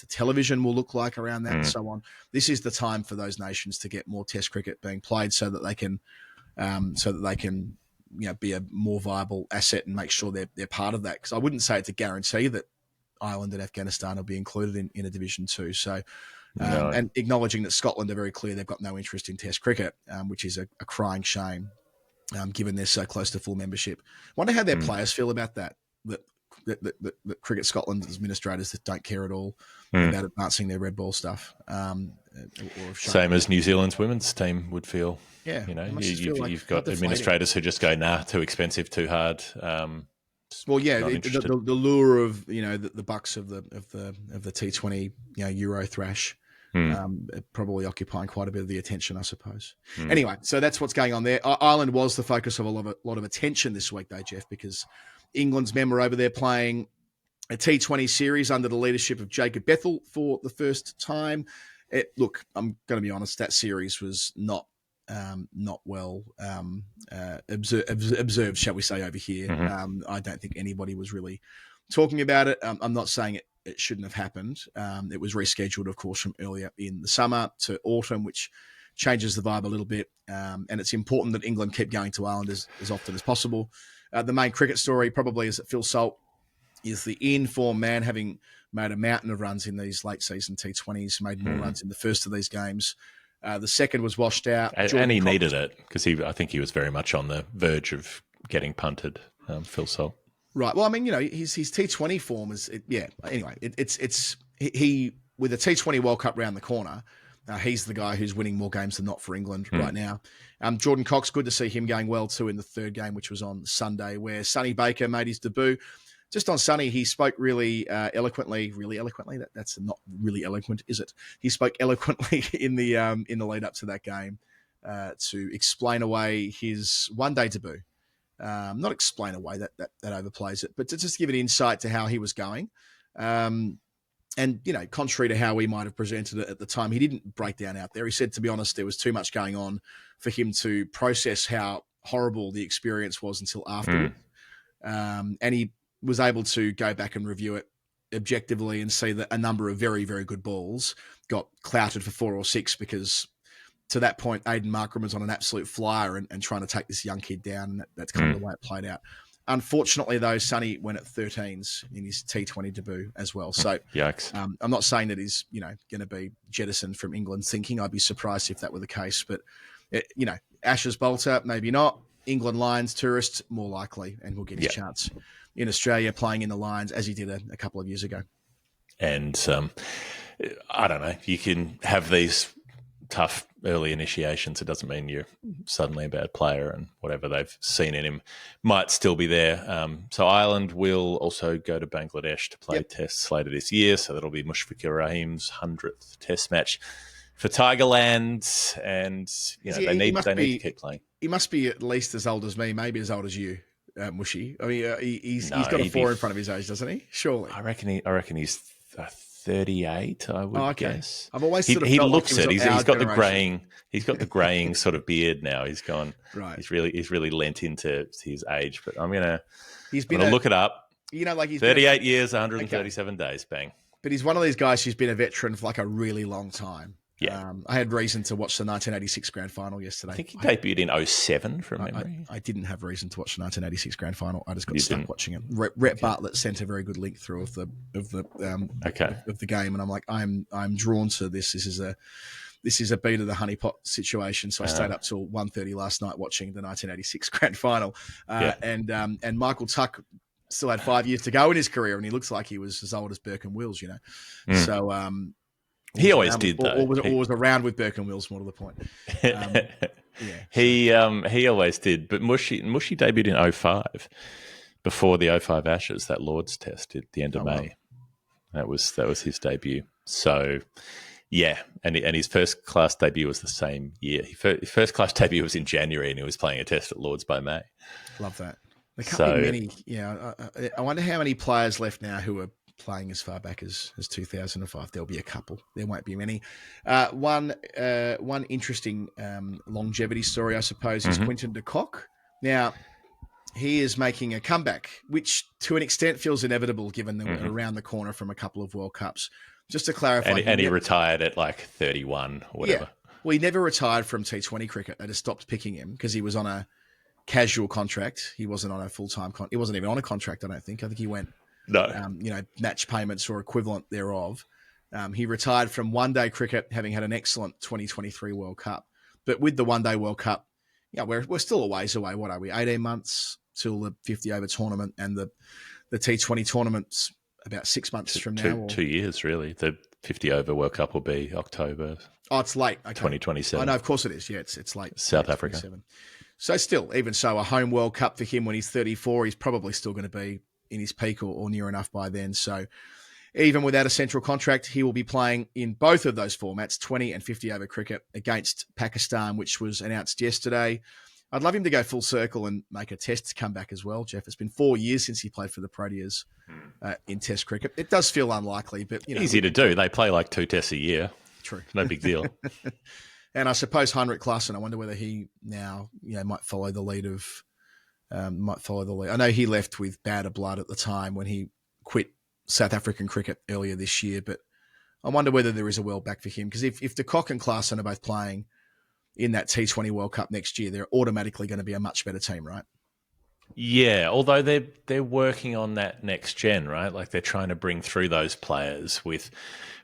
television will look like around that and so on, this is the time for those nations to get more Test cricket being played so that they can be a more viable asset and make sure they're part of that. Because I wouldn't say it's a guarantee that Ireland and Afghanistan will be included in a Division 2. So, and acknowledging that Scotland are very clear they've got no interest in Test cricket, which is a crying shame, given they're so close to full membership. I wonder how their players feel about that Cricket Scotland's administrators that don't care at all about advancing their red ball stuff. Same as New Zealand's women's team would feel. Yeah, you've got administrators who just go, nah, too expensive, too hard. Well, yeah, the lure of the bucks of the T20 Euro thrash probably occupying quite a bit of the attention, I suppose. Anyway, so that's what's going on there. Ireland was the focus of a lot of attention this week, though, Jeff, because England's men were over there playing a T20 series under the leadership of Jacob Bethel for the first time. Look, I'm going to be honest, that series was not well observed, shall we say, over here. I don't think anybody was really talking about it. I'm not saying it shouldn't have happened. It was rescheduled, of course, from earlier in the summer to autumn, which changes the vibe a little bit. And it's important that England keep going to Ireland as often as possible. The main cricket story probably is that Phil Salt is the in-form man, having made a mountain of runs in these late-season T20s, made more runs in the first of these games. The second was washed out. And he needed it because I think he was very much on the verge of getting punted, Phil Salt. Right. Well, I mean, his T20 form is, anyway, he with the T20 World Cup round the corner, he's the guy who's winning more games than not for England right now. Jordan Cox, good to see him going well too in the third game, which was on Sunday, where Sonny Baker made his debut. Just on Sonny, he spoke really eloquently. That's not really eloquent, is it? He spoke eloquently in the lead up to that game to explain away his one-day debut not explain away that overplays it, but to just give an insight to how he was going. And, contrary to how we might have presented it at the time, he didn't break down out there. He said, to be honest, there was too much going on for him to process how horrible the experience was until afterwards. And he was able to go back and review it objectively and see that a number of very, very good balls got clouted for 4 or 6 because to that point, Aidan Markram was on an absolute flyer and trying to take this young kid down. And that's kind of the way it played out. Unfortunately, though, Sonny went at 13s in his T20 debut as well. So yikes. I'm not saying that he's, going to be jettisoned from England thinking. I'd be surprised if that were the case. But, Ashes bolter, maybe not. England Lions tourist, more likely. And we'll get his chance in Australia playing in the Lions as he did a couple of years ago. And I don't know. You can have these tough early initiations. It doesn't mean you're suddenly a bad player, and whatever they've seen in him might still be there. So Ireland will also go to Bangladesh to play tests later this year. So that'll be Mushfiqur Rahim's 100th test match for Tigerland, and they need to keep playing. He must be at least as old as me, maybe as old as you, Mushy. I mean, he's got a 4 in front of his age, doesn't he? Surely. I reckon he's 38. I would guess. I've always he looks it. He's got the graying. He's got the graying sort of beard now. He's gone. Right. He's really lent into his age. But I'm gonna look it up. He's 38 years, 137 days. Bang. But he's one of these guys who's been a veteran for like a really long time. Yeah. I had reason to watch the 1986 Grand Final yesterday. I think he debuted in 07 from memory. I didn't have reason to watch the 1986 Grand Final. I just got stuck watching it. Rhett Bartlett sent a very good link through of the game, and I'm like, I'm drawn to this. This is a beat of the honeypot situation. So I stayed up till 1:30 last night watching the 1986 Grand Final, and Michael Tuck still had 5 years to go in his career, and he looks like he was as old as Burke and Wills, So. He always did, though. Or was around with Burke and Wills, more to the point. He always did. But Mushy debuted in 05, before the 05 Ashes, that Lord's Test at the end of May. Wow. That was his debut. So, yeah, and his first class debut was the same year. His first class debut was in January, and he was playing a test at Lord's by May. Love that. There can't be many. I wonder how many players left now who are playing as far back as 2005. There'll be a couple. There won't be many. One interesting longevity story, I suppose, is Quinton de Kock. Now, he is making a comeback, which to an extent feels inevitable given that we're around the corner from a couple of World Cups. Just to clarify. And he retired at like 31 or whatever. Yeah. Well, he never retired from T20 cricket. They just stopped picking him because he was on a casual contract. He wasn't on a full-time contract. He wasn't even on a contract, I don't think. I think he went... No. Match payments or equivalent thereof. He retired from one-day cricket, having had an excellent 2023 World Cup. But with the one-day World Cup, we're still a ways away. What are we, 18 months till the 50-over tournament, and the T20 tournament's about 6 months from now. 2 years, really. The 50-over World Cup will be October. Oh, it's late. Okay. 2027. I know, of course it is. Yeah, it's late. South Africa. So still, even so, a home World Cup for him when he's 34, he's probably still going to be in his peak or near enough by then. So even without a central contract, he will be playing in both of those formats, 20 and 50 over cricket against Pakistan, which was announced yesterday. I'd love him to go full circle and make a test comeback as well, Jeff. It's been 4 years since he played for the Proteas in test cricket. It does feel unlikely, but easy to do. They play like 2 tests a year. True. No big deal. And I suppose Heinrich Klaassen, I wonder whether he now might follow the lead of I know he left with bad blood at the time when he quit South African cricket earlier this year, but I wonder whether there is a world back for him, because if de Kock and Klaassen are both playing in that T20 World Cup next year, they're automatically going to be a much better team, right? Yeah, although they're working on that next gen, right? Like they're trying to bring through those players with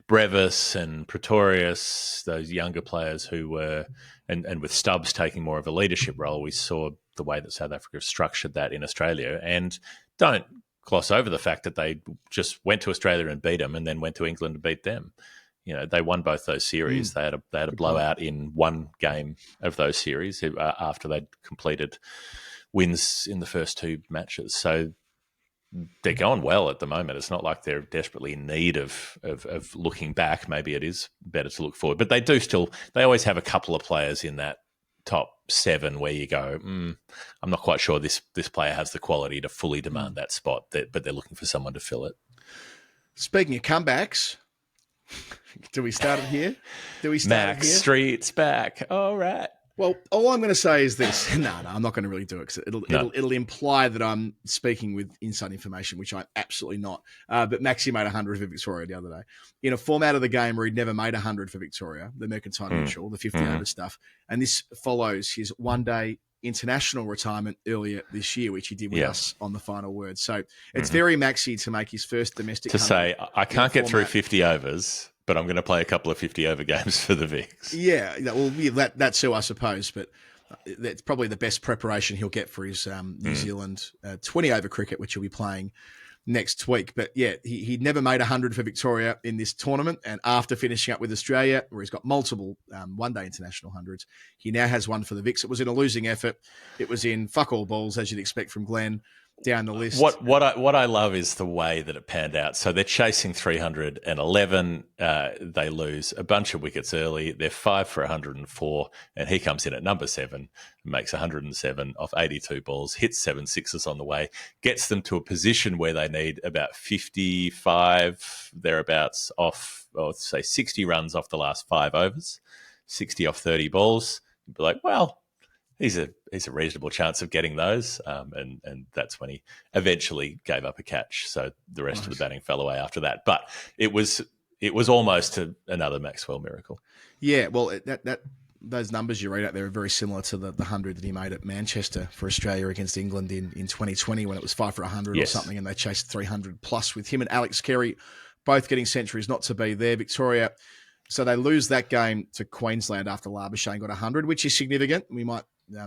Brevis and Pretorius, those younger players who were, and with Stubbs taking more of a leadership role. We saw the way that South Africa structured that in Australia, and don't gloss over the fact that they just went to Australia and beat them, and then went to England and beat them. They won both those series. They had a blowout in one game of those series after they'd completed wins in the first 2 matches. So they're going well at the moment. It's not like they're desperately in need of looking back. Maybe it is better to look forward, but they always have a couple of players in that top 7 where you go, I'm not quite sure this player has the quality to fully demand that spot, but they're looking for someone to fill it. Speaking of comebacks, do we start it here? Max Street's back. All right. Well, all I'm going to say is this. No, I'm not going to really do it because it'll imply that I'm speaking with inside information, which I'm absolutely not. But MAXI made 100 for Victoria the other day in a format of the game where he'd never made 100 for Victoria, the Mercantile Mutual, the 50 over stuff. And this follows his one-day international retirement earlier this year, which he did with us on the final word. So it's very MAXI to make his first domestic. To say, I can't get through 50 overs, but I'm going to play a couple of 50 over games for the Vics. Yeah, well, that's who I suppose, but that's probably the best preparation he'll get for his New Zealand 20 over cricket, which he'll be playing next week. But yeah, he'd never made 100 for Victoria in this tournament, and after finishing up with Australia, where he's got multiple one-day international hundreds, he now has one for the Vics. It was in a losing effort. It was in fuck all balls, as you'd expect from Glenn. Down the list. What I love is the way that it panned out. So they're chasing 311. They lose a bunch of wickets early. They're 5 for 104, and he comes in at number 7, makes 107 off 82 balls, hits 7 sixes on the way, gets them to a position where they need about 55 thereabouts off, or say 60 runs off the last 5 overs, 60 off 30 balls. You'd be like, well, he's a reasonable chance of getting those, and that's when he eventually gave up a catch. So the rest of the batting fell away after that. But it was almost another Maxwell miracle. Yeah, well, those numbers you read out there are very similar to the 100 that he made at Manchester for Australia against England in 2020 when it was 5 for 100 or something, and they chased 300 plus with him and Alex Carey both getting centuries not to be there. Victoria, so they lose that game to Queensland after Labuschagne got 100, which is significant. We might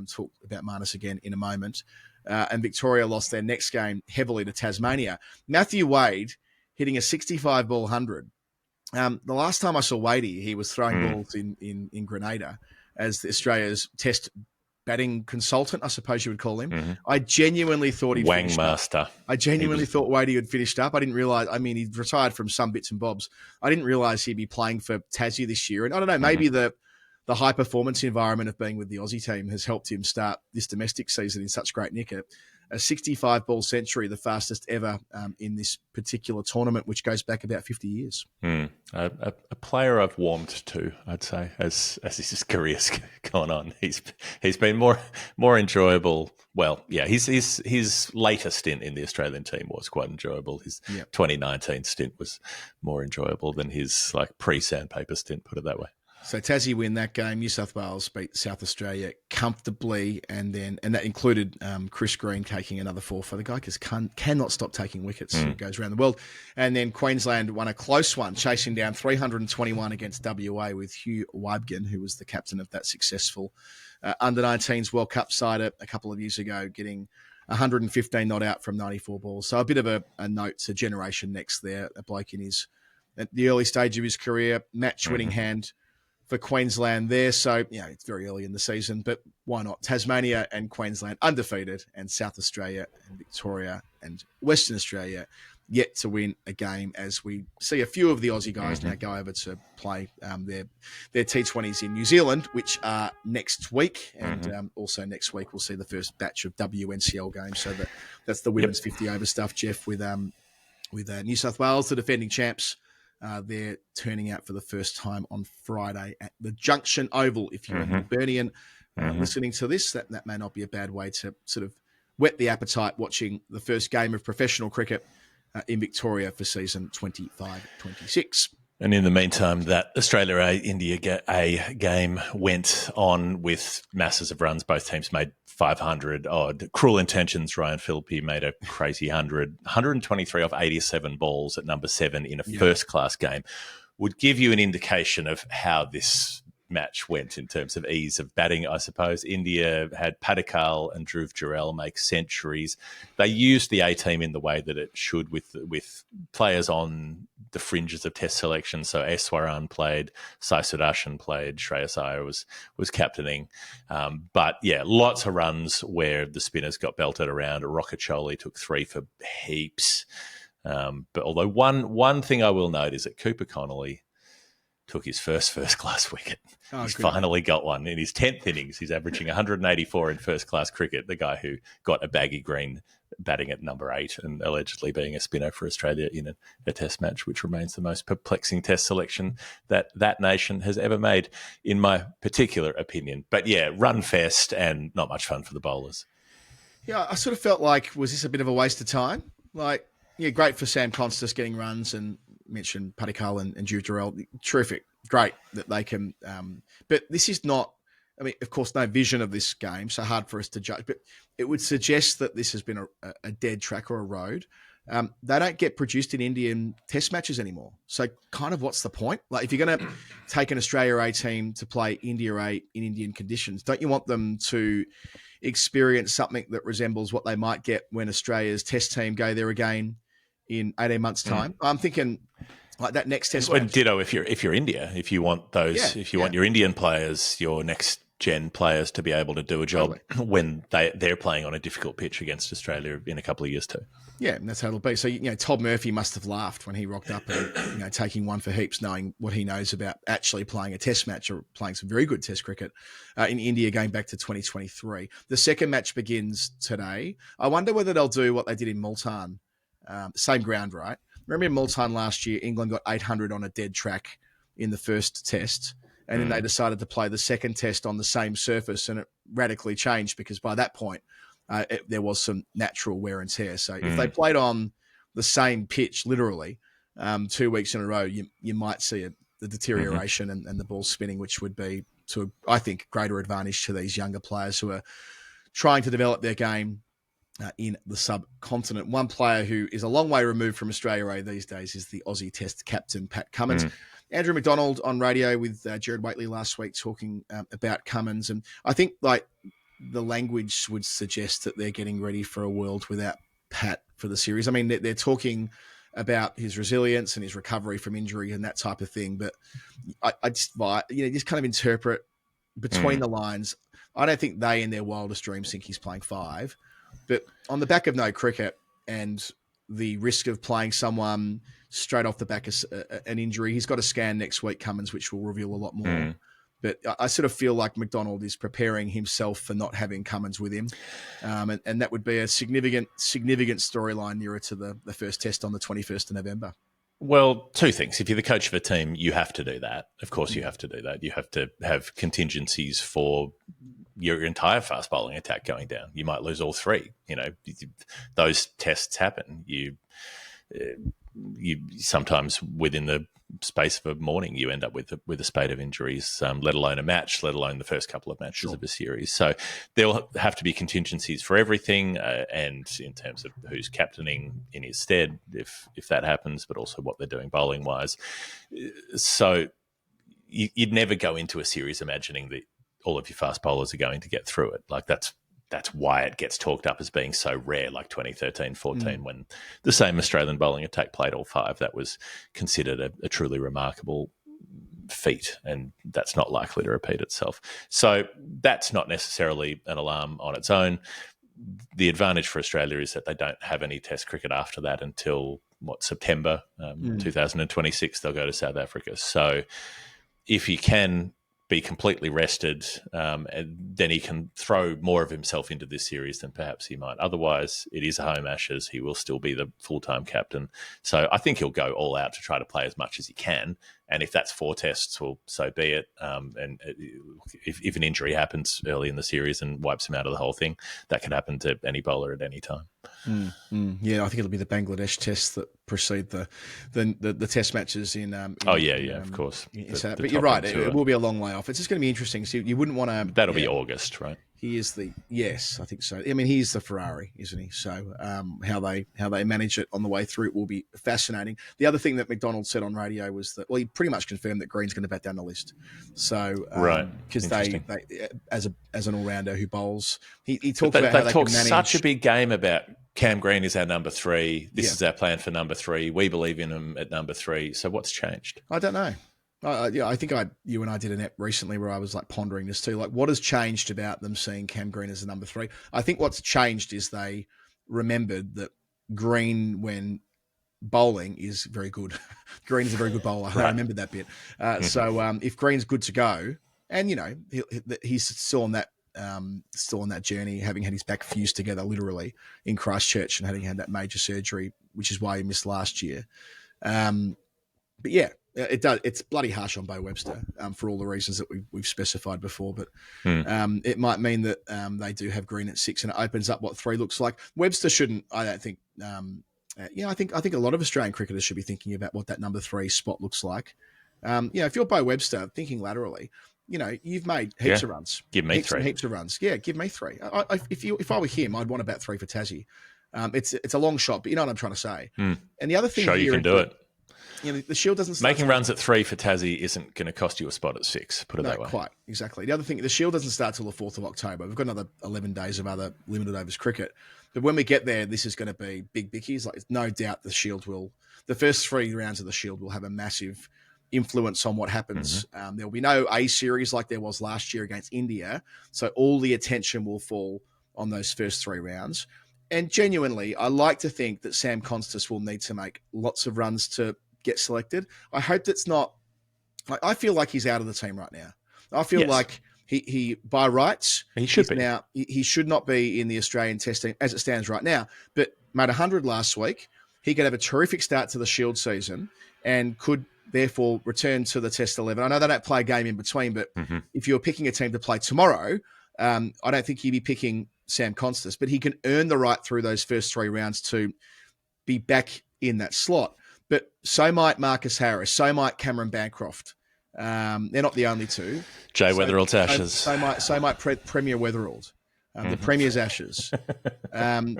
talk about Marnus again in a moment. And Victoria lost their next game heavily to Tasmania. Matthew Wade hitting a 65-ball 100. The last time I saw Wadey, he was throwing balls in Grenada as Australia's test batting consultant, I suppose you would call him. I genuinely thought he'd finished up. I genuinely thought Wadey had finished up. I didn't realise, he'd retired from some bits and bobs. I didn't realise he'd be playing for Tassie this year. And I don't know, maybe the high-performance environment of being with the Aussie team has helped him start this domestic season in such great nick. A 65-ball century, the fastest ever in this particular tournament, which goes back about 50 years. A player I've warmed to, I'd say, as his career's gone on. He's been more enjoyable. Well, yeah, his later stint in the Australian team was quite enjoyable. His 2019 stint was more enjoyable than his pre-sandpaper stint, put it that way. So Tassie win that game. New South Wales beat South Australia comfortably, and that included Chris Green taking another 4 for the guy because cannot stop taking wickets. It goes around the world. And then Queensland won a close one, chasing down 321 against WA with Hugh Wybgen, who was the captain of that successful under-19s World Cup side a couple of years ago, getting 115 not out from 94 balls. So a bit of a note to Generation Next there, a bloke at the early stage of his career, match-winning hand for Queensland there. So, it's very early in the season, but why not? Tasmania and Queensland undefeated, and South Australia and Victoria and Western Australia yet to win a game, as we see a few of the Aussie guys now go over to play their T20s in New Zealand, which are next week. And also next week, we'll see the first batch of WNCL games. So that's the women's 50 over stuff, Jeff, with New South Wales, the defending champs. They're turning out for the first time on Friday at the Junction Oval. If you're a Melburnian listening to this, that may not be a bad way to sort of whet the appetite watching the first game of professional cricket in Victoria for season 25-26. And in the meantime, that Australia A, India A game went on with masses of runs. Both teams made 500 odd. Cruel Intentions, Ryan Phillippe made a crazy 123 off 87 balls at number 7 in a first-class game. Would give you an indication of how this match went in terms of ease of batting, I suppose. India had Padikkal and Dhruv Jurel make centuries. They used the A team in the way that it should, with players on the fringes of Test selection. So Eswaran played, Sai Sudarshan played, Shreyas Iyer was captaining. But yeah, lots of runs where the spinners got belted around. Rockacholi took 3 for heaps. But although one thing I will note is that Cooper Connolly took his first-class wicket. He's good. finally got one. In his 10th innings, he's averaging 184 in first-class cricket, the guy who got a baggy green batting at number 8 and allegedly being a spinner for Australia in a test match, which remains the most perplexing test selection that nation has ever made, in my particular opinion. But yeah, run fest and not much fun for the bowlers. Yeah, I sort of felt like, was this a bit of a waste of time? Like, yeah, great for Sam Constas getting runs, and mentioned Padikal and Jude Durrell. Terrific. Great that they can. But this is not, I mean, of course, no vision of this game, so hard for us to judge. But it would suggest that this has been a dead track or a road. They don't get produced in Indian test matches anymore. So kind of what's the point? Like, if you're going to take an Australia A team to play India A in Indian conditions, don't you want them to experience something that resembles what they might get when Australia's test team go there again in 18 months' time? I'm thinking like that next test match. Ditto if you're India, if you want those, want your Indian players, your next gen players to be able to do a job when they're playing on a difficult pitch against Australia in a couple of years too. Yeah, and that's how it'll be. So, Todd Murphy must have laughed when he rocked up and, taking one for heaps, knowing what he knows about actually playing a test match or playing some very good test cricket in India going back to 2023. The second match begins today. I wonder whether they'll do what they did in Multan. Same ground, right? Remember in Multan last year, England got 800 on a dead track in the first test. And then they decided to play the second test on the same surface, and it radically changed because by that point, there was some natural wear and tear. So if they played on the same pitch, literally, 2 weeks in a row, you might see the deterioration and the ball spinning, which would be, to, I think, greater advantage to these younger players who are trying to develop their game in the subcontinent. One player who is a long way removed from Australia A these days is the Aussie Test captain, Pat Cummins. Andrew McDonald on radio with Gerard Whateley last week talking about Cummins. And I think like the language would suggest that they're getting ready for a world without Pat for the series. I mean, they're talking about his resilience and his recovery from injury and that type of thing. But I just kind of interpret between the lines. I don't think they in their wildest dreams think he's playing 5. But on the back of no cricket and the risk of playing someone straight off the back of an injury, he's got a scan next week, Cummins, which will reveal a lot more. But I sort of feel like McDonald is preparing himself for not having Cummins with him. And that would be a significant storyline nearer to the first test on the 21st of November. Well, 2 things. If you're the coach of a team, you have to do that. Of course, you have to do that. You have to have contingencies for your entire fast bowling attack going down. You might lose all 3. Those tests happen. You sometimes within the space of a morning, you end up with a spate of injuries, let alone a match, let alone the first couple of matches of a series. So there'll have to be contingencies for everything, and in terms of who's captaining in his stead, if that happens, but also what they're doing bowling wise. So you'd never go into a series imagining that all of your fast bowlers are going to get through it. Like that's why it gets talked up as being so rare, like 2013, 14, when the same Australian bowling attack played all 5. That was considered a truly remarkable feat, and that's not likely to repeat itself. So that's not necessarily an alarm on its own. The advantage for Australia is that they don't have any test cricket after that until, September 2026. They'll go to South Africa. So if you can be completely rested, and then he can throw more of himself into this series than perhaps he might. Otherwise, it is a home Ashes. He will still be the full-time captain. So I think he'll go all out to try to play as much as he can. And if that's 4 tests, well, so be it. And if an injury happens early in the series and wipes him out of the whole thing, that can happen to any bowler at any time. Yeah, I think it'll be the Bangladesh tests that precede the test matches in. Of course. But you're right; it will be a long way off. It's just going to be interesting. So you wouldn't want to. That'll be August, right? He is yes, I think so. I mean, he's the Ferrari, isn't he? So how they manage it on the way through will be fascinating. The other thing that McDonald said on radio was that, well, he pretty much confirmed that Green's going to bat down the list. So because they as an all rounder who bowls, he talked about how they talk such a big game about Cam Green is our number 3. This is our plan for number 3. We believe in him at number 3. So what's changed? I don't know. I think you and I did an app recently where I was like pondering this too. Like, what has changed about them seeing Cam Green as a number 3? I think what's changed is they remembered that Green, when bowling is very good. Green is a very good bowler. I remember that bit. So if Green's good to go, and he's still on that journey, having had his back fused together literally in Christchurch and having had that major surgery, which is why he missed last year. But yeah, it does. It's bloody harsh on Bo Webster for all the reasons that we've specified before. But it might mean that they do have Green at 6, and it opens up what 3 looks like. Webster shouldn't. I don't think. I think a lot of Australian cricketers should be thinking about what that number 3 spot looks like. If you're Bo Webster thinking laterally, you've made heaps of runs. Give me 3. Heaps of runs. Yeah, give me 3. If I were him, I'd want about 3 for Tassie. It's a long shot, but you know what I'm trying to say. And the other thing, show you can do it. The Shield doesn't start making runs at 3 for Tassie isn't going to cost you a spot at 6. Put it that way. Quite exactly. The other thing, the Shield doesn't start till the 4th of October. We've got another 11 days of other limited overs cricket. But when we get there, this is going to be big bickies. Like, no doubt the first 3 rounds of the Shield will have a massive influence on what happens. There will be no A series like there was last year against India. So all the attention will fall on those first 3 rounds. And genuinely, I like to think that Sam Constas will need to make lots of runs to get selected. I hope that's not. I feel like he's out of the team right now. I feel like he by rights he should be now. He should not be in the Australian test team as it stands right now. But made 100 last week. He could have a terrific start to the Shield season and could therefore return to the Test 11. I know they don't play a game in between, but if you're picking a team to play tomorrow, I don't think he'd be picking Sam Constas, but he can earn the right through those first 3 rounds to be back in that slot. But so might Marcus Harris, so might Cameron Bancroft. They're not the only 2. Jay Weatherall's ashes. So might Premier Weatherall. The Premier's ashes.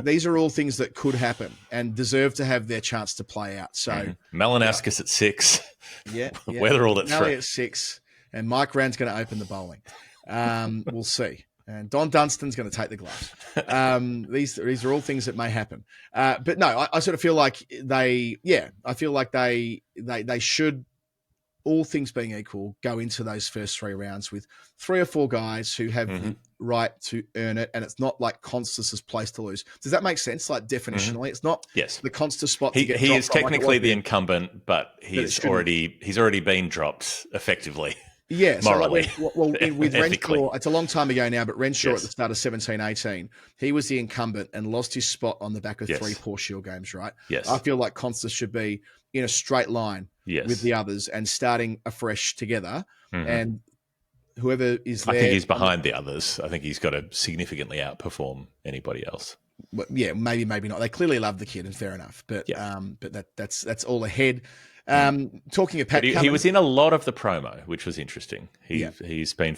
These are all things that could happen and deserve to have their chance to play out. So Malinauskas at 6. Yeah. Weatherall at 3. At 6. And Mike Rand's going to open the bowling. We'll see. And Don Dunstan's going to take the gloves. These are all things that may happen. But no, I sort of feel like they should, all things being equal, go into those first 3 rounds with 3 or 4 guys who have the right to earn it. And it's not like Constas' place to lose. Does that make sense? Like definitionally, it's not the Constas spot. He is technically the incumbent, but he's already been dropped effectively. Yeah, morally. So with Renshaw, it's a long time ago now, but Renshaw at the start of 17-18, he was the incumbent and lost his spot on the back of 3 poor Shield games, right? Yes. I feel like Constas should be in a straight line with the others and starting afresh together. And whoever is there... I think he's behind the others. I think he's got to significantly outperform anybody else. Well, yeah, maybe not. They clearly love the kid, and fair enough. But that's all ahead. Talking of Pat Cummins, he was in a lot of the promo, which was interesting. He's been,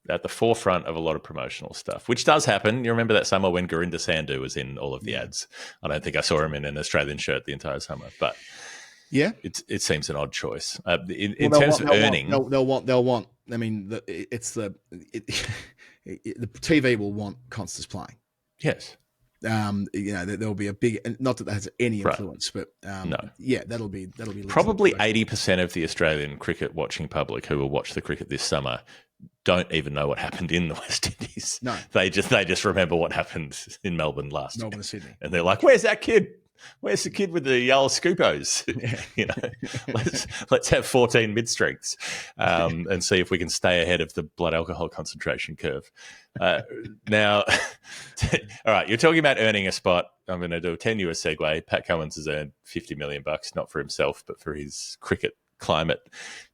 at the forefront of a lot of promotional stuff, which does happen. You remember that summer when Gurinder Sandhu was in all of the ads? I don't think I saw him in an Australian shirt the entire summer, but it seems an odd choice. In terms of earning, they'll want. I mean, the TV will want Constas playing. Yes. There'll be a big, not that has any influence, but that'll be probably 80% of the Australian cricket watching public who will watch the cricket this summer don't even know what happened in the West Indies. No, they just remember what happened in Melbourne last year. Sydney, and they're like, "Where's that kid? Where's the kid with the yellow scoopos? Let's have 14 mid-strengths and see if we can stay ahead of the blood alcohol concentration curve." Now, all right, you're talking about earning a spot. I'm going to do a tenuous segue. Pat Cummins has earned $50 million, not for himself, but for his cricket climate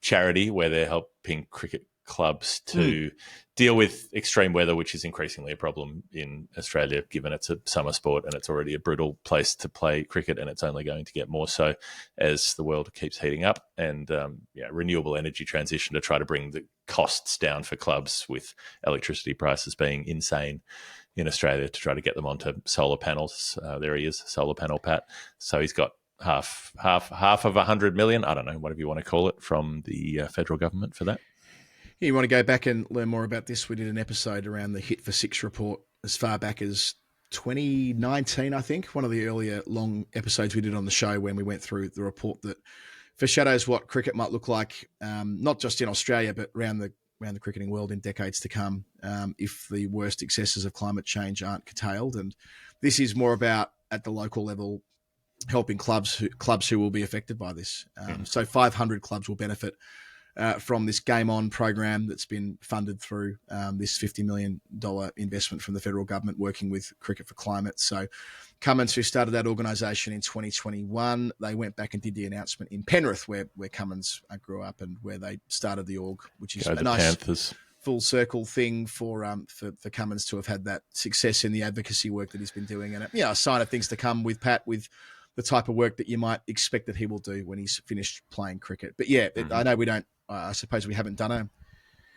charity, where they're helping cricket clubs to deal with extreme weather, which is increasingly a problem in Australia, given it's a summer sport and it's already a brutal place to play cricket, and it's only going to get more so as the world keeps heating up. And renewable energy transition to try to bring the costs down for clubs, with electricity prices being insane in Australia, to try to get them onto solar panels. There he is, solar panel Pat. So he's got half of 100 million, I don't know, whatever you want to call it, from the federal government for that. You want to go back and learn more about this? We did an episode around the Hit for Six report as far back as 2019, I think. One of the earlier long episodes we did on the show, when we went through the report that foreshadows what cricket might look like, not just in Australia, but around the cricketing world in decades to come, if the worst excesses of climate change aren't curtailed. And this is more about, at the local level, helping clubs who will be affected by this. So 500 clubs will benefit from this Game On program that's been funded through this $50 million investment from the federal government working with Cricket for Climate. So Cummins, who started that organisation in 2021, they went back and did the announcement in Penrith, where Cummins grew up and where they started the org, which is a nice Panthers. Full circle thing for Cummins to have had that success in the advocacy work that he's been doing. And a sign of things to come with Pat, with the type of work that you might expect that he will do when he's finished playing cricket. But I know we don't, I suppose we haven't done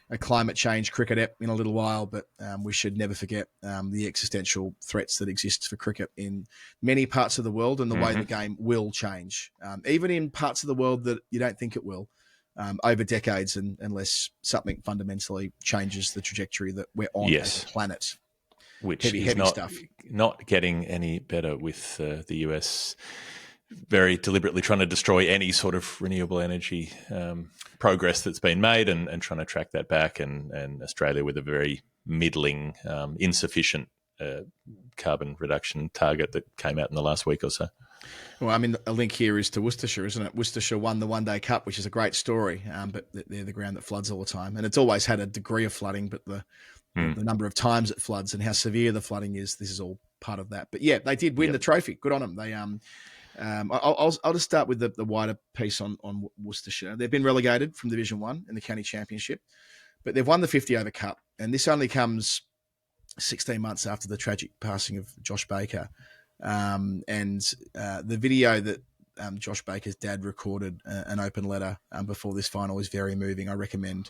a climate change cricket ep in a little while, but we should never forget the existential threats that exist for cricket in many parts of the world and the way the game will change, even in parts of the world that you don't think it will, over decades, unless something fundamentally changes the trajectory that we're on as a planet. Which heavy is stuff. Not getting any better with the US very deliberately trying to destroy any sort of renewable energy progress that's been made and trying to track that back, and Australia with a very middling, insufficient carbon reduction target that came out in the last week or so. Well, I mean, a link here is to Worcestershire, isn't it? Worcestershire won the One Day Cup, which is a great story, but they're the ground that floods all the time. And it's always had a degree of flooding, but the number of times it floods and how severe the flooding is, this is all part of that. But yeah, they did win the trophy. Good on them. They I'll just start with the wider piece on Worcestershire. They've been relegated from Division 1 in the county championship, but they've won the 50 over cup. And this only comes 16 months after the tragic passing of Josh Baker. And the video that Josh Baker's dad recorded, an open letter before this final, is very moving. I recommend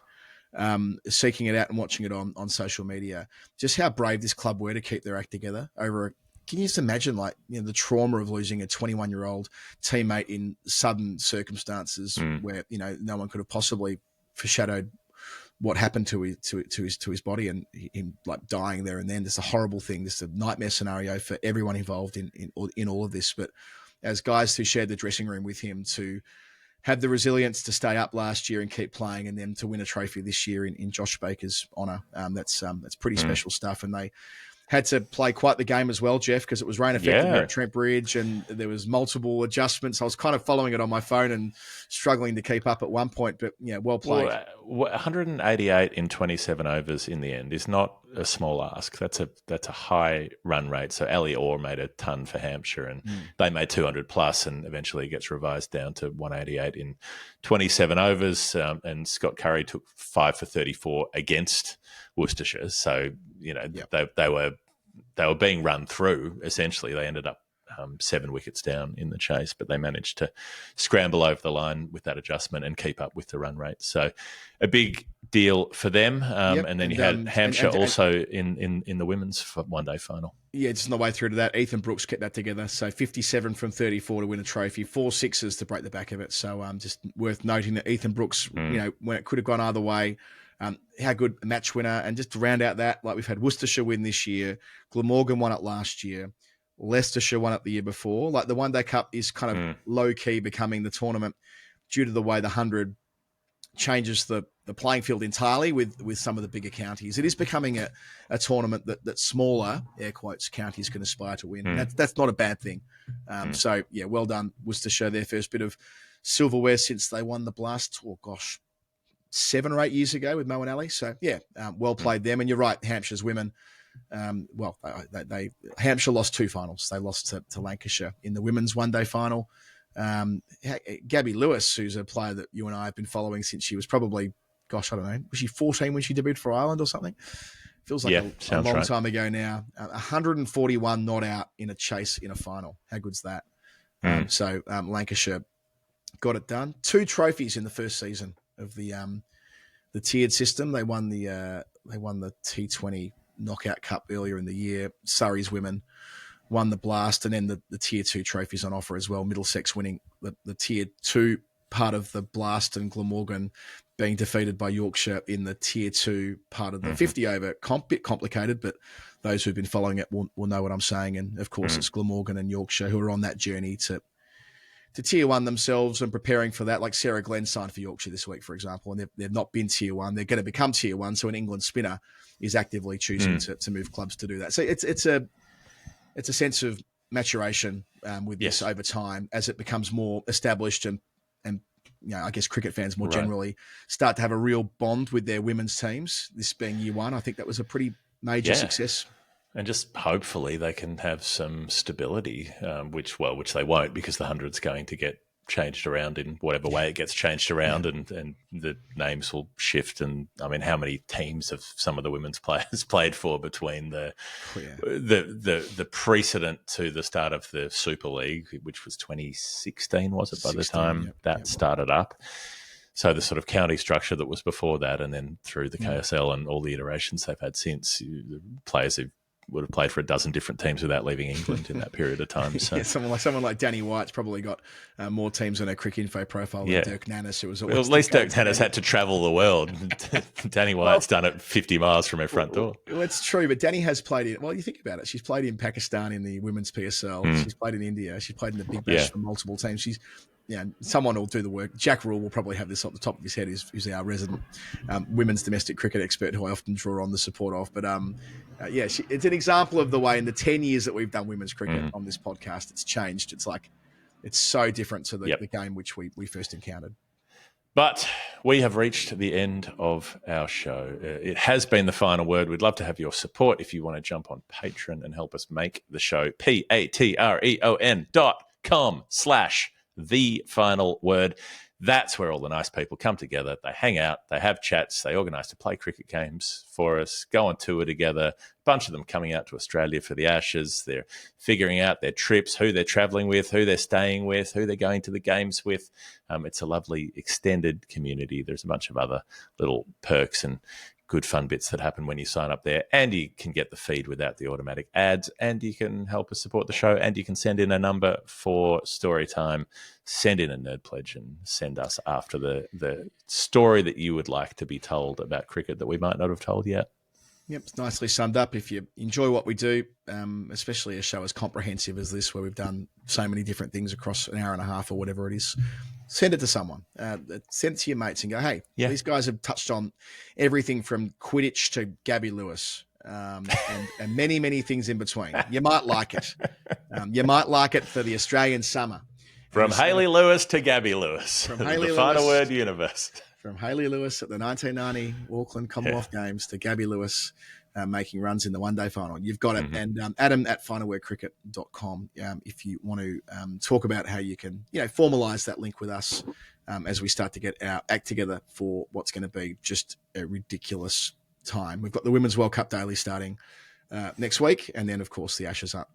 seeking it out and watching it on social media. Just how brave this club were to keep their act together over can you just imagine, the trauma of losing a 21-year-old teammate in sudden circumstances where no one could have possibly foreshadowed what happened to his body, and him dying there and then. Just a horrible thing, just a nightmare scenario for everyone involved in all of this. But as guys who shared the dressing room with him, to have the resilience to stay up last year and keep playing, and then to win a trophy this year in Josh Baker's honour, that's pretty special stuff. And they had to play quite the game as well, Jeff, because it was rain affected at Trent Bridge and there was multiple adjustments. I was kind of following it on my phone and struggling to keep up at one point, but well played. Well, 188 in 27 overs in the end is not a small ask. That's a high run rate. So Ali Orr made a ton for Hampshire, and they made 200 plus, and eventually it gets revised down to 188 in 27 overs. And Scott Curry took 5 for 34 against Worcestershire. So they were being run through. Essentially, they ended up 7 wickets down in the chase, but they managed to scramble over the line with that adjustment and keep up with the run rate. So a big deal for them. And then you had Hampshire also in the women's one-day final. Yeah, just on the way through to that, Ethan Brooks kept that together. So 57 from 34 to win a trophy, 4 sixes to break the back of it. So just worth noting that Ethan Brooks, when it could have gone either way, how good a match winner. And just to round out that, we've had Worcestershire win this year, Glamorgan won it last year, Leicestershire won it the year before. The One Day Cup is kind of low-key becoming the tournament due to the way the 100 changes the playing field entirely with some of the bigger counties. It is becoming a tournament that smaller, air quotes, counties can aspire to win. That's not a bad thing. So, well done, Worcestershire, their first bit of silverware since they won the Blast, 7 or 8 years ago with Mo and Ali. So, well played them. And you're right, Hampshire's women, Hampshire lost 2 finals. They lost to Lancashire in the women's one-day final. Gabby Lewis, who's a player that you and I have been following since she was probably, I don't know, was she 14 when she debuted for Ireland or something? Feels like a long time ago now. 141 not out in a chase in a final. How good's that? So Lancashire got it done. 2 trophies in the first season of the tiered system. They won the T20 Knockout Cup earlier in the year. Surrey's women won the Blast, and then the Tier 2 trophies on offer as well. Middlesex winning the Tier 2 part of the Blast, and Glamorgan being defeated by Yorkshire in the Tier 2 part of the 50 over comp. Bit complicated, but those who've been following it will know what I'm saying. And of course, it's Glamorgan and Yorkshire who are on that journey to Tier 1 themselves and preparing for that. Like Sarah Glenn signed for Yorkshire this week, for example, and they've not been Tier 1. They're going to become Tier 1. So an England spinner is actively choosing to move clubs to do that. So it's a sense of maturation with this over time as it becomes more established and I guess cricket fans more generally start to have a real bond with their women's teams. This being year one, I think that was a pretty major success. And just hopefully they can have some stability, which they won't, because the 100's going to get changed around in whatever way it gets changed around, and the names will shift. And I mean, how many teams have some of the women's players played for between the precedent to the start of the Super League, which was 2016, was it, by the time that started up? So the sort of county structure that was before that, and then through the KSL and all the iterations they've had since, the players who would have played for a dozen different teams without leaving England in that period of time. So someone like Danny White's probably got more teams on her Crick Info profile than Dirk Nannis, who was always at least Dirk Nannis had to travel the world. Danny White's done it 50 miles from her front door. Well, it's true, but Danny has played in. Well, you think about it. She's played in Pakistan in the women's PSL. She's played in India. She's played in the Big Bash for multiple teams. She's someone will do the work. Jack Rule will probably have this off the top of his head. Who's our resident women's domestic cricket expert, who I often draw on the support of. But it's an example of the way in the 10 years that we've done women's cricket on this podcast, it's changed. It's like it's so different to the game which we first encountered. But we have reached the end of our show. It has been the final word. We'd love to have your support if you want to jump on Patreon and help us make the show. patreon.com/The Final Word. That's where all the nice people come together. They hang out, they have chats, they organise to play cricket games for us, go on tour together. A bunch of them coming out to Australia for the Ashes. They're figuring out their trips, who they're travelling with, who they're staying with, who they're going to the games with. It's a lovely extended community. There's a bunch of other little perks and good fun bits that happen when you sign up there, and you can get the feed without the automatic ads, and you can help us support the show, and you can send in a number for story time, send in a nerd pledge, and send us after the story that you would like to be told about cricket that we might not have told yet. Yep, it's nicely summed up. If you enjoy what we do, especially a show as comprehensive as this, where we've done so many different things across an hour and a half or whatever it is, send it to someone. Send it to your mates and go, hey, these guys have touched on everything from Quidditch to Gabby Lewis and many, many things in between. You might like it. You might like it for the Australian summer. From Hayley Lewis to Gabby Lewis. From the Final Word universe. From Hayley Lewis at the 1990 Auckland Commonwealth Games to Gabby Lewis making runs in the one-day final. You've got it. And Adam at finalwordcricket.com if you want to talk about how you can formalise that link with us as we start to get our act together for what's going to be just a ridiculous time. We've got the Women's World Cup Daily starting next week, and then, of course, the Ashes aren't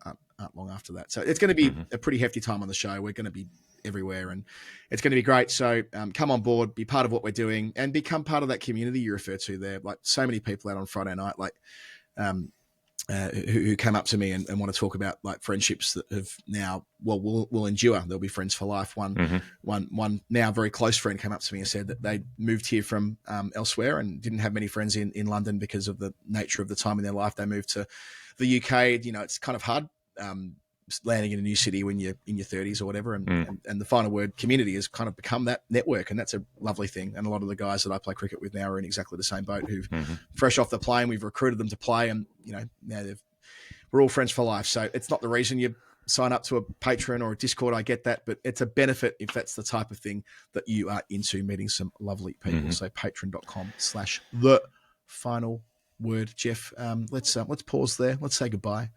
long after that. So it's going to be a pretty hefty time on the show. We're going to be everywhere, and it's going to be great. So come on board, be part of what we're doing, and become part of that community you refer to there. Like so many people out on Friday night, like who came up to me and want to talk about like friendships that have now will endure. They'll be friends for life. One now very close friend came up to me and said that they moved here from elsewhere and didn't have many friends in London because of the nature of the time in their life. They moved to the UK. It's kind of hard landing in a new city when you're in your 30s or whatever, and the Final Word community has kind of become that network, and that's a lovely thing. And a lot of the guys that I play cricket with now are in exactly the same boat, who've fresh off the plane, we've recruited them to play, and now we're all friends for life. So it's not the reason you sign up to a Patreon or a Discord, I get that, but it's a benefit if that's the type of thing that you are into, meeting some lovely people. So patreon.com/The Final Word. Jeff, let's pause there. Let's say goodbye.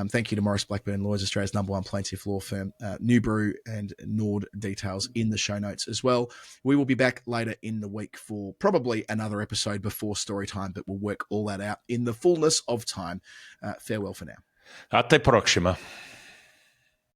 Thank you to Maurice Blackburn Lawyers, Australia's #1 plaintiff law firm. New Brew and Nord details in the show notes as well. We will be back later in the week for probably another episode before story time, but we'll work all that out in the fullness of time. Farewell for now. Até próxima.